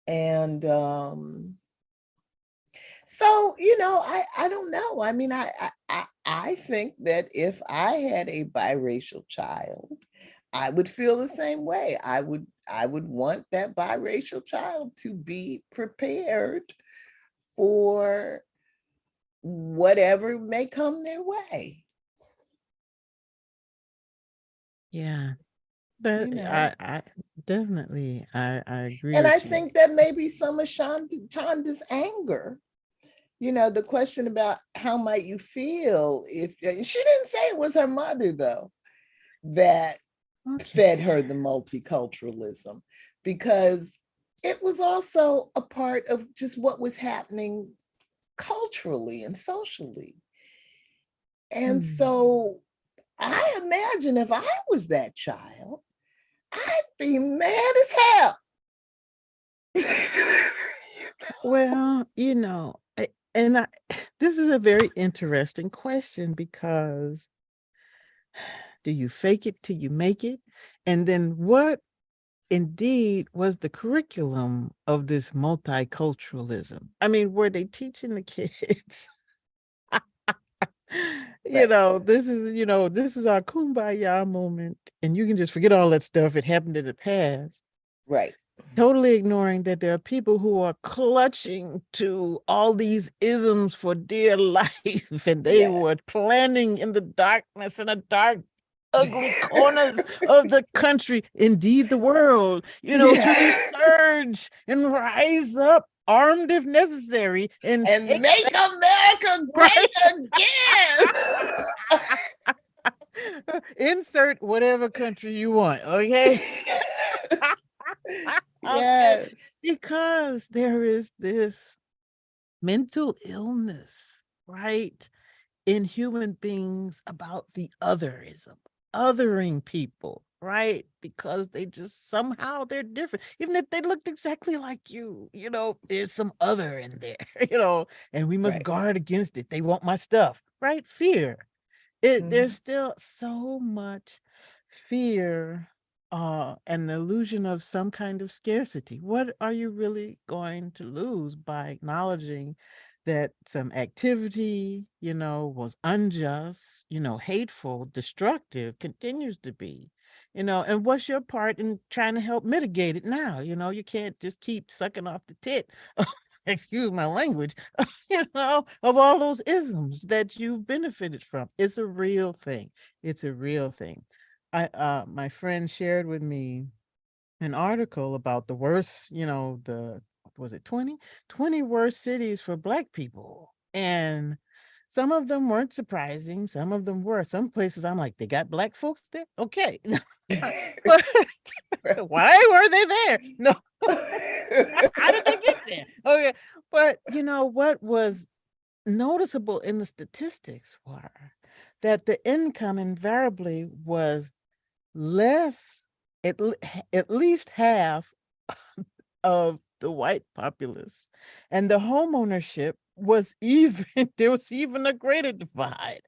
And so, I don't know. I mean, I think that if I had a biracial child, I would feel the same way. I would want that biracial child to be prepared for whatever may come their way. Yeah. But I definitely. I agree And I with you. think that may be some of Chanda's anger. The question about how might you feel if she didn't say it was her mother, though, that fed Okay. her the multiculturalism, because it was also a part of just what was happening culturally and socially. And Hmm. so I imagine if I was that child, I'd be mad as hell. Well, this is a very interesting question because do you fake it till you make it? And then what indeed was the curriculum of this multiculturalism? I mean, were they teaching the kids? Right, This is our kumbaya moment, and you can just forget all that stuff. It happened in the past. right. Totally ignoring that there are people who are clutching to all these isms for dear life, and they Yeah. were planning in the darkness, in the dark, ugly corners of the country, indeed the world, to Yeah. resurge and rise up, armed if necessary, and And take make America right. great again. Insert whatever country you want, okay? Okay, Yes. because there is this mental illness, right, in human beings about the otherism, othering people, right? Because they just somehow they're different. Even if they looked exactly like there's some other in there, and we must Right. guard against it. They want my stuff, right? Fear. There's Mhm. still so much fear and the illusion of some kind of scarcity. What are you really going to lose by acknowledging that some activity, was unjust, hateful, destructive, continues to be, and what's your part in trying to help mitigate it now? You can't just keep sucking off the tit. Excuse my language, of all those isms that you've benefited from. It's a real thing. It's a real thing. My friend shared with me an article about the worst, the was it 20 worst cities for Black people. And some of them weren't surprising, some of them were. Some places I'm like, they got Black folks there? Okay. But why were they there? No, how did they get there? Okay. But what was noticeable in the statistics were that the income invariably was less, at least half of the white populace, and the homeownership was even there was even a greater divide.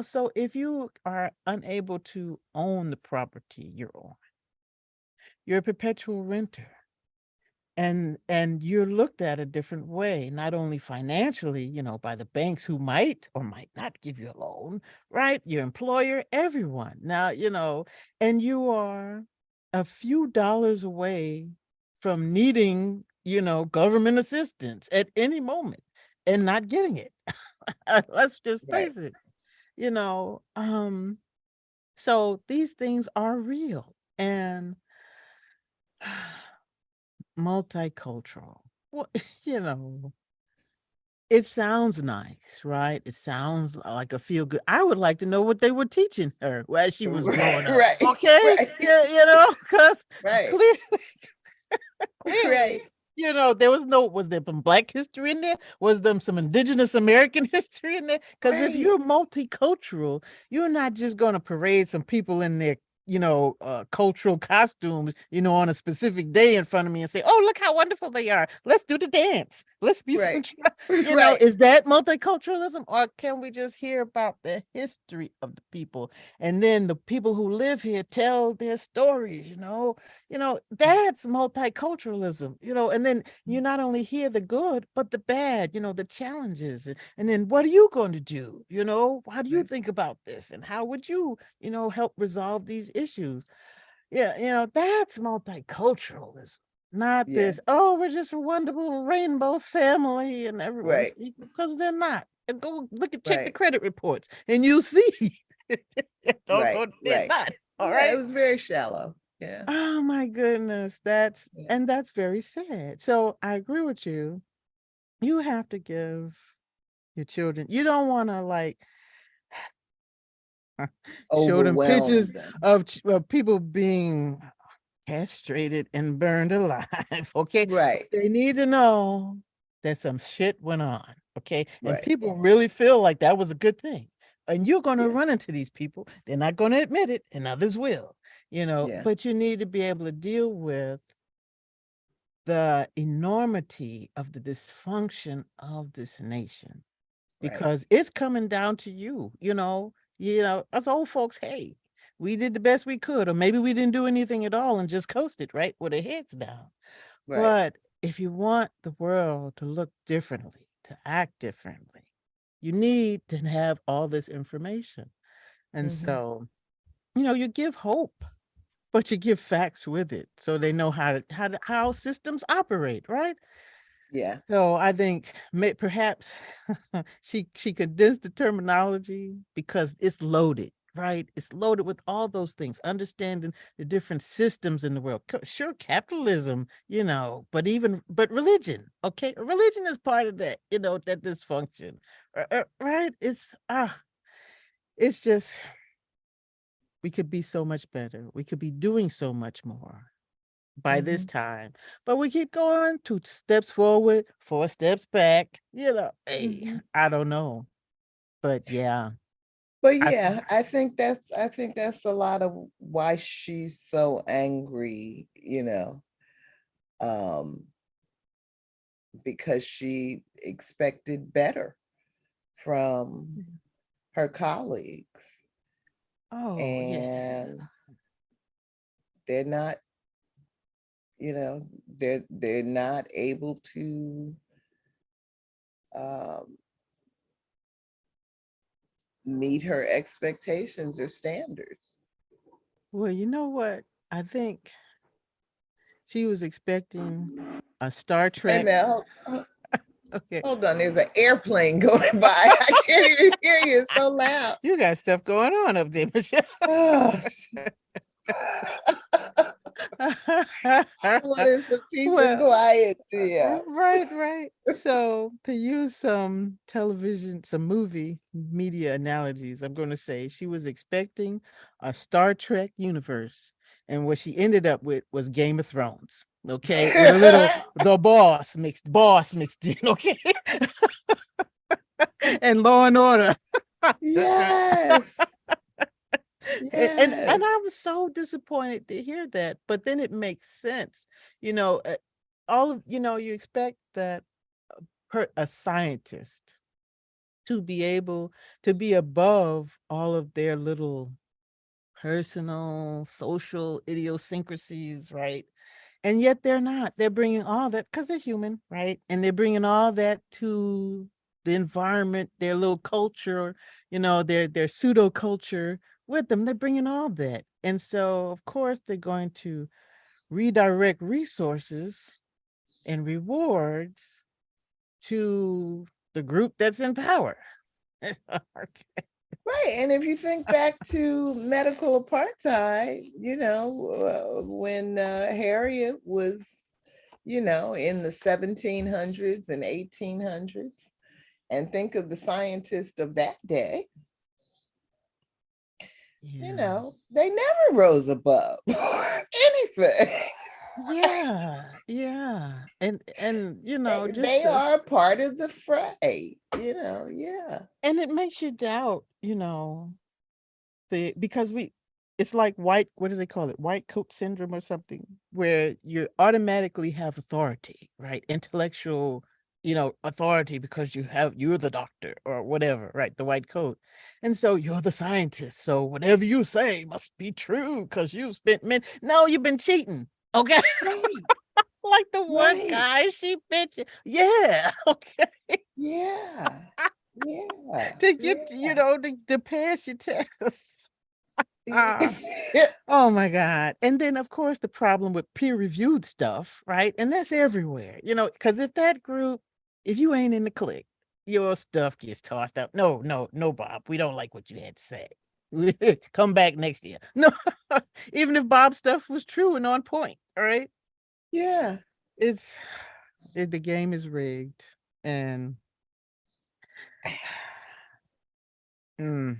So if you are unable to own the property you're on, you're a perpetual renter, and you're looked at a different way, not only financially, by the banks who might or might not give you a loan, right? Your employer, everyone. Now, and you are a few dollars away from needing, government assistance at any moment and not getting it. Let's just Right. face it, you know. So these things are real and multicultural. Well, you know, it sounds nice, right? It sounds like a feel good. I would like to know what they were teaching her as she was growing up. Right. Okay, Right. yeah, because Right. clearly, Right. clearly, was there some Black history in there? Was there some Indigenous American history in there? Because if Right. you're multicultural, you're not just going to parade some people in their cultural costumes, on a specific day in front of me and say, oh, look how wonderful they are. Let's do the dance. Let's be some, Right. Right. is that multiculturalism, or can we just hear about the history of the people? And then the people who live here tell their stories, that's multiculturalism, and then you not only hear the good, but the bad, the challenges. And then what are you going to do? How do you Right. think about this? And how would you, help resolve these issues? Yeah, that's multiculturalism. Not Yeah. this, oh, we're just a wonderful rainbow family and everyone's Right. equal, because they're not. And go check the Right. credit reports and you'll see. Right. They're Right. not. All Yeah, it right. was very shallow. Yeah. Oh my goodness. Yeah. That's very sad. So I agree with you. You have to give your children, you don't want to like show them Overwhelm pictures them. of people being castrated and burned alive. Okay. But Right. they need to know that some shit went on. Okay. And Right. people really feel like that was a good thing. And you're going to Yeah. run into these people. They're not going to admit it, and others will, Yeah. but you need to be able to deal with the enormity of the dysfunction of this nation, Right. because it's coming down to you, us old folks, hey, we did the best we could, or maybe we didn't do anything at all and just coasted, right, with our heads down. Right. But if you want the world to look differently, to act differently, you need to have all this information. And Mhm. so, you give hope, but you give facts with it so they know how systems operate, right? Yeah. So I think perhaps she condensed the terminology because it's loaded, right? It's loaded with all those things, understanding the different systems in the world. Sure, capitalism, but religion, okay? Religion is part of that, that dysfunction, right? It's just we could be so much better. We could be doing so much more by this Mhm. time. But we keep going 2 steps forward, 4 steps back. Hey, Mhm. I don't know. But yeah, But I yeah, I think that's a lot of why she's so angry, um, because she expected better from her colleagues, oh yeah. and they're not, they're not able to um, meet her expectations or standards. Well, you know what? I think she was expecting a Star Hey, Trek. Mel, Okay. hold on. There's an airplane going by. I can't even hear you. It's so loud. You got stuff going on up there, Michelle. Oh, I wanted some peace and Well, quiet, yeah. right, right. So to use some movie media analogies, I'm going to say she was expecting a Star Trek universe, and what she ended up with was Game of Thrones. Okay, with a little the boss mixed in. Okay, and Law and Order. Yes. And Yes. I was so disappointed to hear that, but then it makes sense. You know, uh, you expect that a scientist to be able to be above all of their little personal, social idiosyncrasies, right? And yet they're not. They're bringing all that because they're human, right? And they're bringing all that to the environment, their little culture, their pseudo culture with them. They're bringing all that. And so, of course, they're going to redirect resources and rewards to the group that's in power. Okay. Right. And if you think back to medical apartheid, when Harriet was, in the 1700s and 1800s, and think of the scientists of that day, Yeah. they never rose above anything. Yeah. Yeah. And just They are part of the fray, yeah. and it makes you doubt, because it's like what do they call it? White coat syndrome or something, where you automatically have authority, right? Intellectual, authority because you're the doctor or whatever, right? The white coat. And so you're the scientist. So whatever you say must be true because you've spent no, you've been cheating. Okay. Right. Like the one Right. guy she mentioned. Yeah. Okay. Yeah. Yeah. To get, Yeah. to pass your tests. Ah. Oh my God. And then of course the problem with peer-reviewed stuff, right? And that's everywhere, because if you ain't in the clique, your stuff gets tossed out. No, no, no, Bob. We don't like what you had to say. Come back next year. No, even if Bob's stuff was true and on point, all right? Yeah. It's the game is rigged, and mm,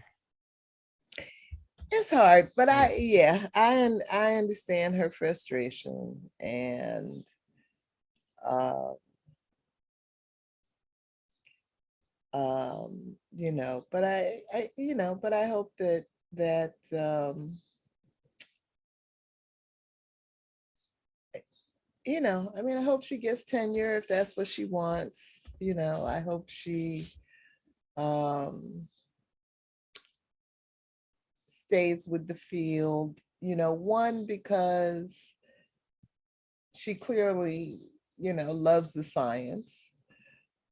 It's hard, but I understand her frustration, and uh but but I hope that I mean, I hope she gets tenure if that's what she wants. I hope she um stays with the field, one, because she clearly, loves the science.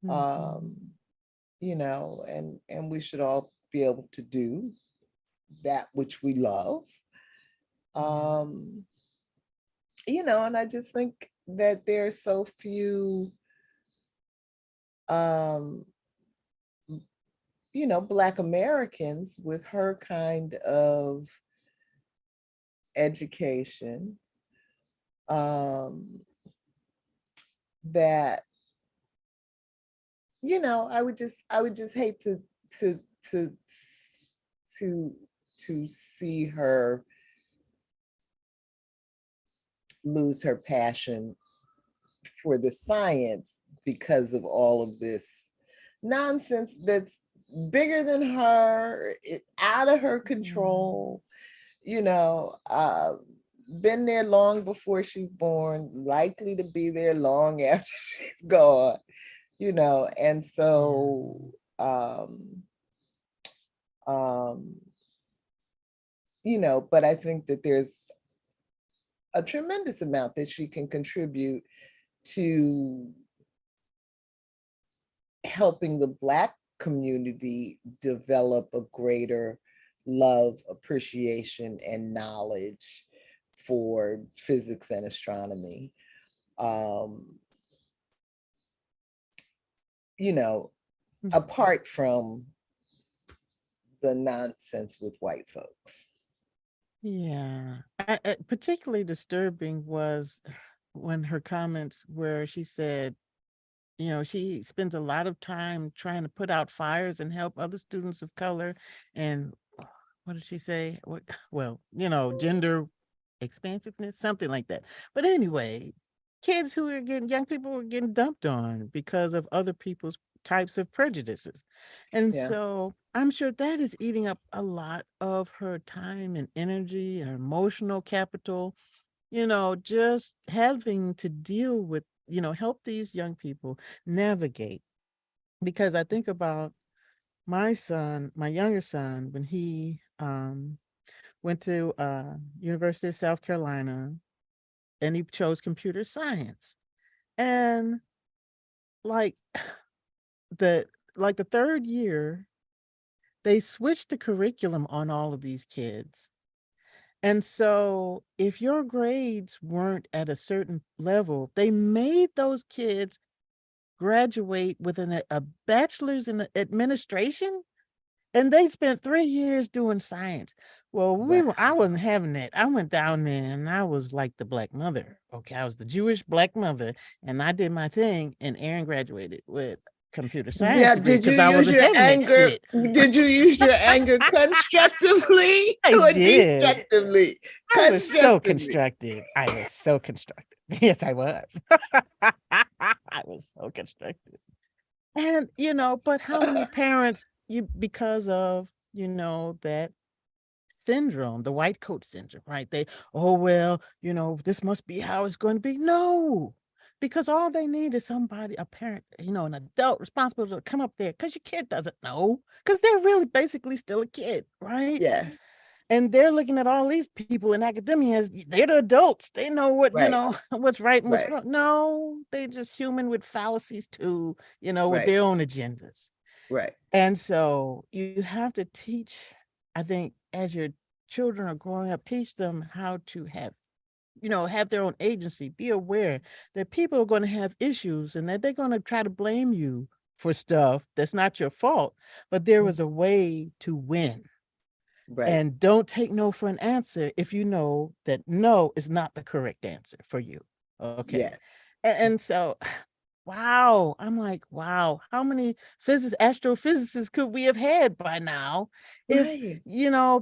mhm. Um, and we should all be able to do that which we love. Yeah. Um, and I just think that there are so few um, Black Americans with her kind of education, um, that I would just hate to to to to see her lose her passion for the science because of all of this nonsense that's bigger than her, out of her control, you know, uh, been there long before she's born, likely to be there long after she's gone, and so um, but I think that there's a tremendous amount that she can contribute to helping the Black community develop a greater love, appreciation, and knowledge for physics and astronomy. Um, Mm. Apart from the nonsense with white folks. Yeah. Particularly disturbing was when her comments where she said, she spends a lot of time trying to put out fires and help other students of color. And what did she say? What, well, gender expansiveness, something like that. But anyway, young people were getting dumped on because of other people's types of prejudices. And Yeah. so I'm sure that is eating up a lot of her time and energy and emotional capital, just having to deal with, help these young people navigate. Because I think about my younger son, when he went to University of South Carolina, and he chose computer science. And like the the third year, they switched the curriculum on all of these kids. And so if your grades weren't at a certain level, they made those kids graduate with a bachelor's in administration, and they spent 3 years doing science. Well, I Wow. wasn't having that. I went down there and I was like the Black mother. Okay, I was the Jewish Black mother, and I did my thing, and Aaron graduated with computer science Yeah, degree did you because I use wasn't your having that anger? shit. Did you use your anger constructively I or did. destructively? I was so Constructively. constructive. I was so constructive. Yes, I was. I was so constructive. And, but how many parents, because of, that syndrome, the white coat syndrome, right? Oh, well, this must be how it's going to be. No, because all they need is somebody, a parent, an adult responsible to come up there, because your kid doesn't know, because they're really basically still a kid, right? Yes. And they're looking at all these people in academia as they're the adults. They know what, Right. what's right and what's Right. wrong. No, they just human with fallacies too, with Right. their own agendas. Right. And so you have to teach, I think, as your children are growing up, teach them how to have their own agency, be aware that people are going to have issues and that they're going to try to blame you for stuff that's not your fault, but there was a way to win. Right. And don't take no for an answer if you know that no is not the correct answer for you. Okay. Yes. And so, wow, I'm like, wow, how many astrophysicists could we have had by now if, Right.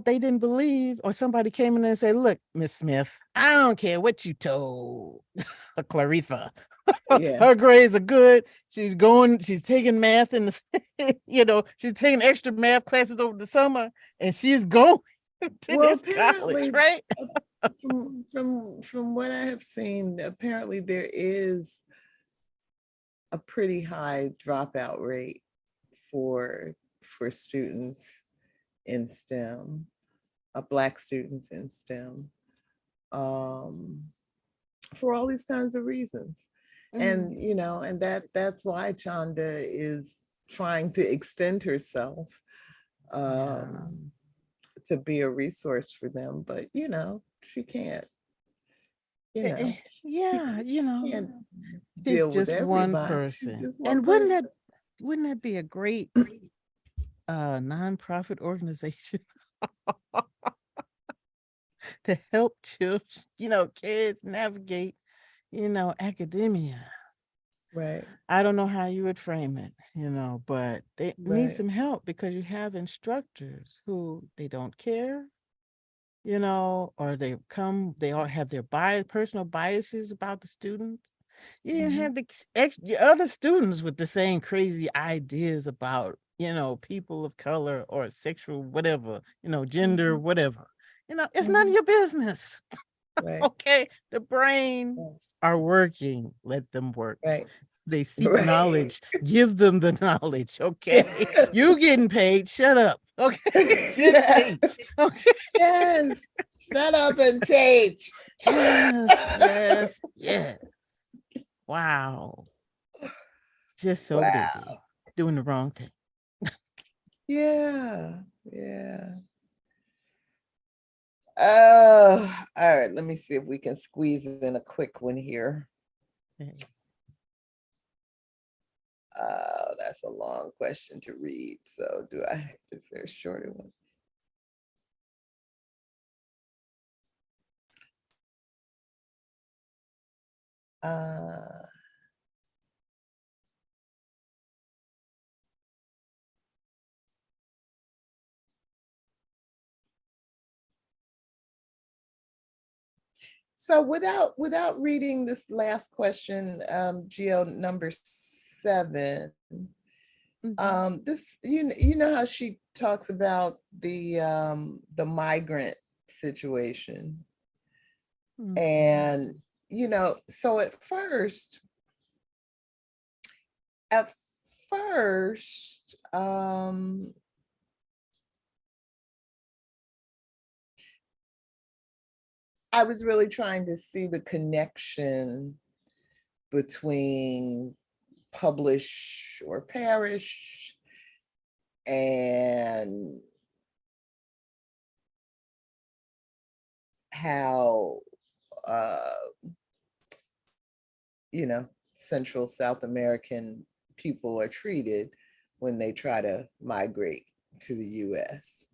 they didn't believe, or somebody came in there and said, look, Miss Smith, I don't care what you told Claritha. Yeah. Her grades are good. She's taking math in the, she's taking extra math classes over the summer, and she's going to Well, this college, apparently, right? from what I have seen, apparently there is a pretty high dropout rate for students in STEM, Black students in STEM, for all these kinds of reasons. And and that's why Chanda is trying to extend herself to be a resource for them, but she can't. Yeah, she can't she's deal with just one everybody. She's person. just one And person. wouldn't that be a great nonprofit organization to help children, kids navigate, academia? Right. I don't know how you would frame it, but they need Right. some help because you have instructors who they don't care, or they all have their personal biases about the students. You didn't have the other students with the same crazy ideas about, people of color or sexual, whatever, gender, whatever. It's none of your business. Right. Okay. The brains are working. Let them work. Right. They seek Right. knowledge. Give them the knowledge. Okay. You getting paid. Shut up. Okay. Just teach. Okay. Yes. Shut up and teach. Yes. Wow. Just so busy doing the wrong thing. Yeah. All right. Let me see if we can squeeze in a quick one here. That's a long question to read. So is there a shorter one? So without reading this last question, Geo number 7, this you know how she talks about the migrant situation, and so at first I was really trying to see the connection between publish or perish and how Central South American people are treated when they try to migrate to the US.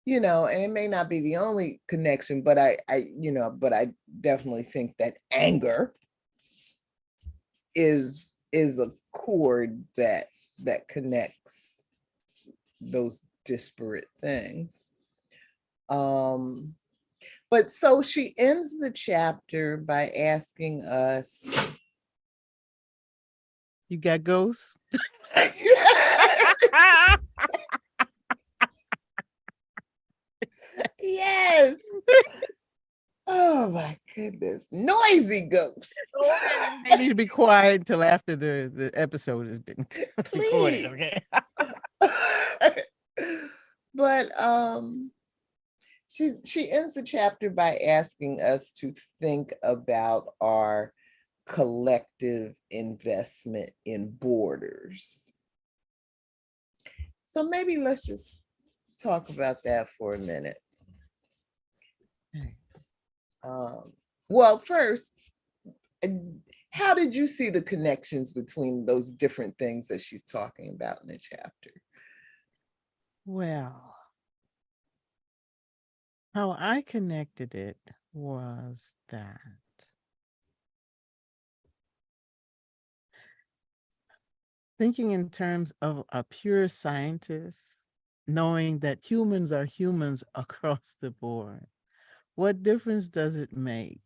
And it may not be the only connection, but I definitely think that anger is a cord that connects those disparate things. But so she ends the chapter by asking us, you got ghosts? Yes. Oh my goodness. Noisy ghosts. They need to be quiet until after the episode has been recorded, okay? But she ends the chapter by asking us to think about our collective investment in borders. So maybe let's just talk about that for a minute. Well, first, how did you see the connections between those different things that she's talking about in the chapter? Well, how I connected it was that thinking in terms of a pure scientist, knowing that humans are humans across the board, what difference does it make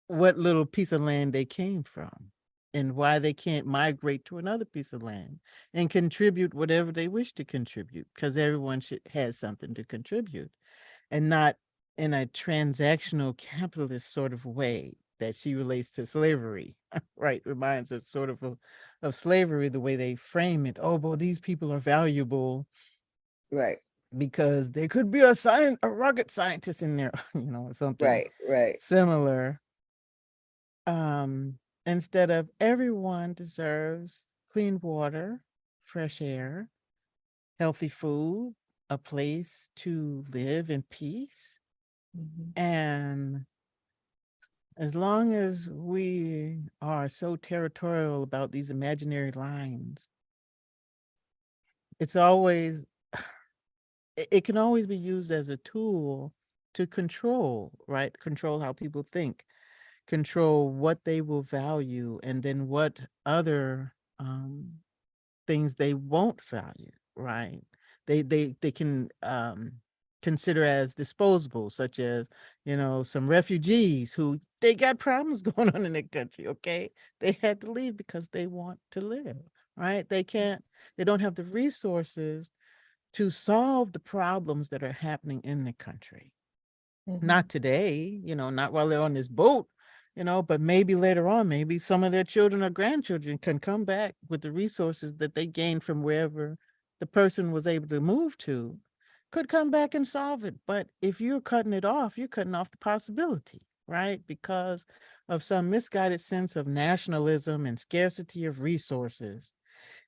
what little piece of land they came from and why they can't migrate to another piece of land and contribute whatever they wish to contribute? Because everyone has something to contribute, and not in a transactional capitalist sort of way that she relates to slavery. Right, reminds us sort of slavery, the way they frame it. Oh, well, these people are valuable Right, because there could be a rocket scientist in there, or something right. similar. Instead of everyone deserves clean water, fresh air, healthy food, a place to live in peace. Mhm. And as long as we are so territorial about these imaginary lines, it's always, it can always be used as a tool to control, right? Control how people think, control what they will value, and then what other things they won't value, right? They can consider as disposable, such as, some refugees who they got problems going on in their country. Okay, they had to leave because they want to live, right? They don't have the resources to solve the problems that are happening in the country. Mhm. Not today, not while they're on this boat, but maybe later on, maybe some of their children or grandchildren can come back with the resources that they gained from wherever the person was able to move to, could come back and solve it. But if you're cutting it off, you're cutting off the possibility, right? Because of some misguided sense of nationalism and scarcity of resources.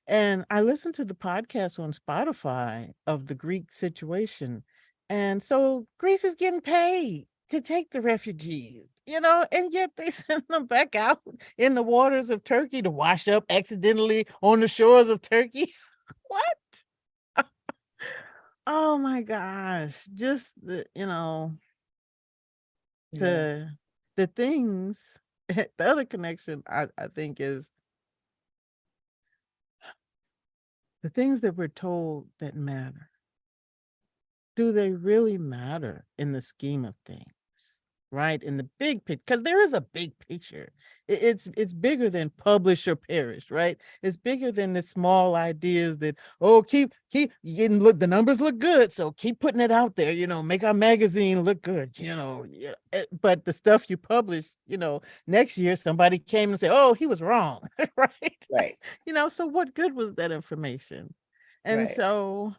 And I listened to the podcast on Spotify of the Greek situation. And so Greece is getting paid to take the refugees, and yet they send them back out in the waters of Turkey to wash up accidentally on the shores of Turkey. What? Oh my gosh. Just Yeah. the things, the other connection I think is the things that we're told that matter. Do they really matter in the scheme of things? Right? In the big picture, because there is a big picture. It's bigger than publish or perish, right? It's bigger than the small ideas that, oh, keep getting, look, the numbers look good, so keep putting it out there, make our magazine look good, yeah. But the stuff you publish, next year somebody came and said, oh, he was wrong, right? Right, So what good was that information? And right. so,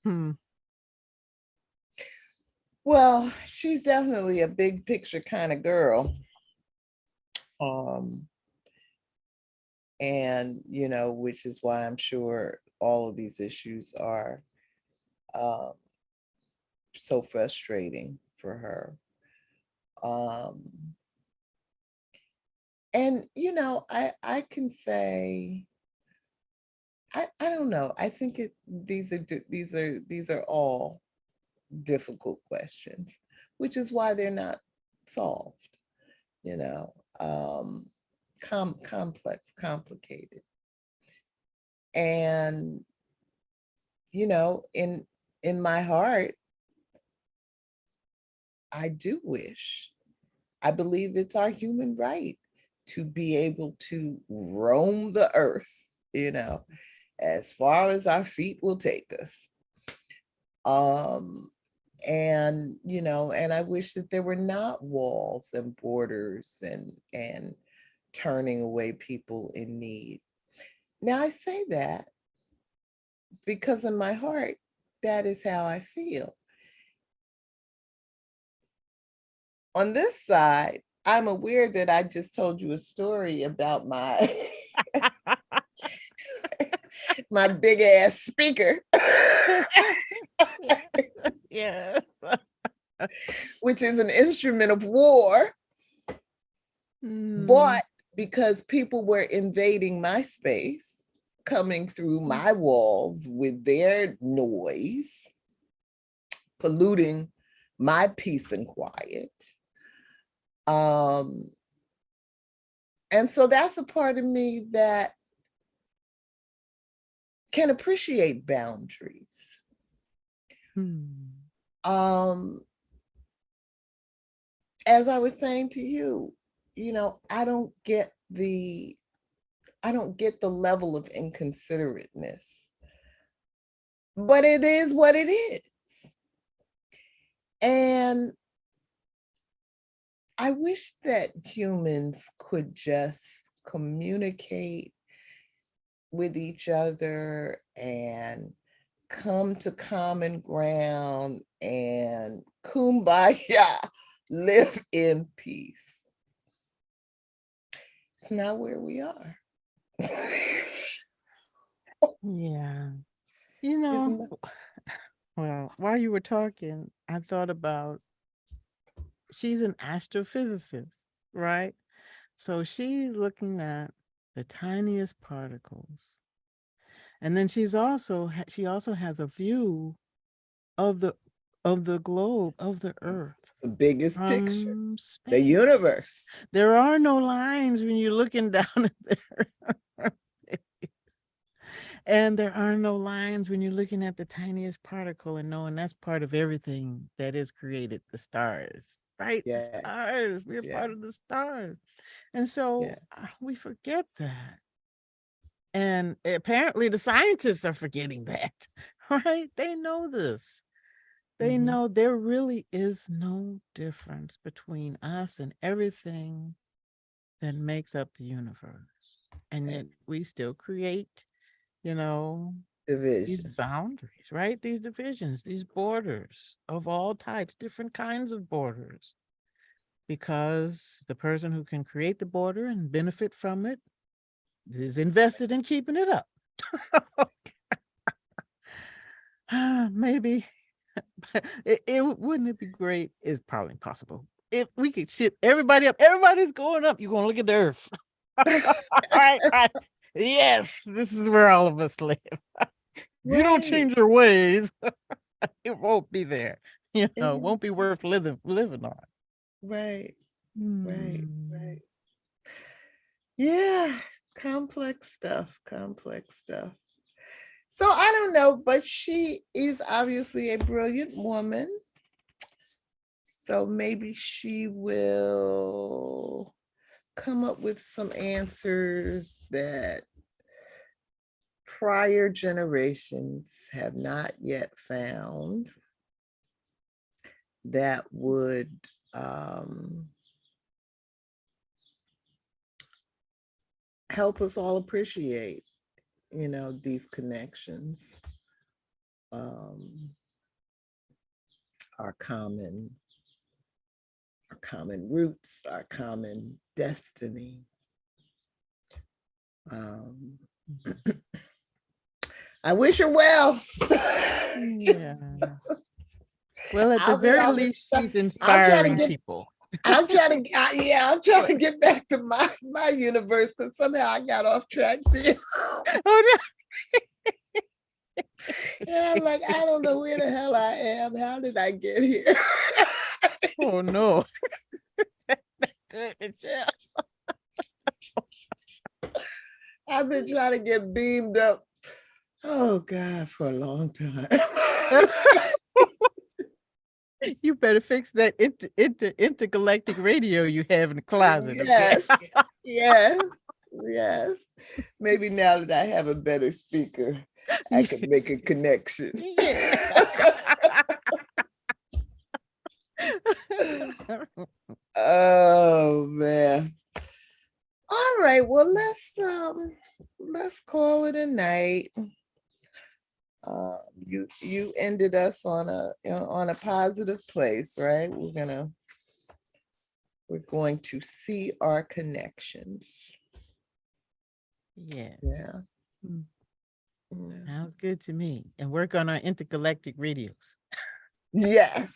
hmm, Well, she's definitely a big picture kind of girl. Um, and which is why I'm sure all of these issues are um so frustrating for her. Um, and I can say I don't know. I think these are all difficult questions, which is why they're not solved, you know, um, complex, complicated. And, in my heart, I do wish, I believe it's our human right to be able to roam the earth, as far as our feet will take us. And I wish that there were not walls and borders and turning away people in need. Now I say that because in my heart, that is how I feel. On this side, I'm aware that I just told you a story about my my big ass speaker, yes. which is an instrument of war Mm, bought because people were invading my space, coming through my walls with their noise, polluting my peace and quiet. And so that's a part of me that can appreciate boundaries. As I was saying to you, I don't get the level of inconsiderateness, but it is what it is. And I wish that humans could just communicate with each other and come to common ground and kumbaya, live in peace. It's not where we are. Yeah. Well, while you were talking, I thought about, she's an astrophysicist, right? So she's looking at the tiniest particles. And then she also has a view of the globe, of the earth. The biggest picture, Space. the universe. There are no lines when you're looking down at there. And there are no lines when you're looking at the tiniest particle and knowing that's part of everything that is created, the stars, right? Yes. The stars. We're part of the stars. And so we forget that. And apparently the scientists are forgetting that, right? They know this. They know there really is no difference between us and everything that makes up the universe. And yet we still create, these boundaries, right? These divisions, these borders of all types, different kinds of borders, because the person who can create the border and benefit from it is invested in keeping it up. Maybe wouldn't it be great? It's probably impossible. If we could ship everybody up, everybody's going up. You're gonna look at the earth. Right. Yes, this is where all of us live. You don't change your ways, it won't be there. It won't be worth living on. Right. Yeah, complex stuff. So I don't know, but she is obviously a brilliant woman. So maybe she will come up with some answers that prior generations have not yet found that would help us all appreciate, these connections, our common roots, our common destiny. I wish her well. Yeah. Well, at the very least, she's inspiring people. I'm trying to get back to my universe, because somehow I got off track too. Oh no. And I'm like, I don't know where the hell I am. How did I get here? Oh no. Good, Michelle. I've been trying to get beamed up, oh God, for a long time. You better fix that intergalactic radio you have in the closet. Yes, okay? yes. Maybe now that I have a better speaker, I can make a connection. Oh man. All right, well, let's call it a night. You ended us on a positive place, right? We're going to see our connections. Yes. Yeah. Sounds good to me. And work on our intergalactic radios. Yes.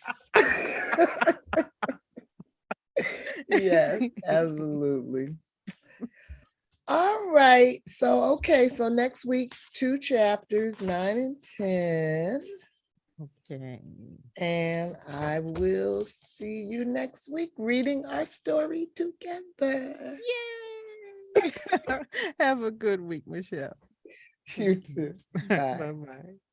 Yes, absolutely. All right. So, okay. So next week, 2 chapters, 9 and 10. Okay. And I will see you next week reading our story together. Yay! Have a good week, Michelle. You too. Bye. Bye-bye.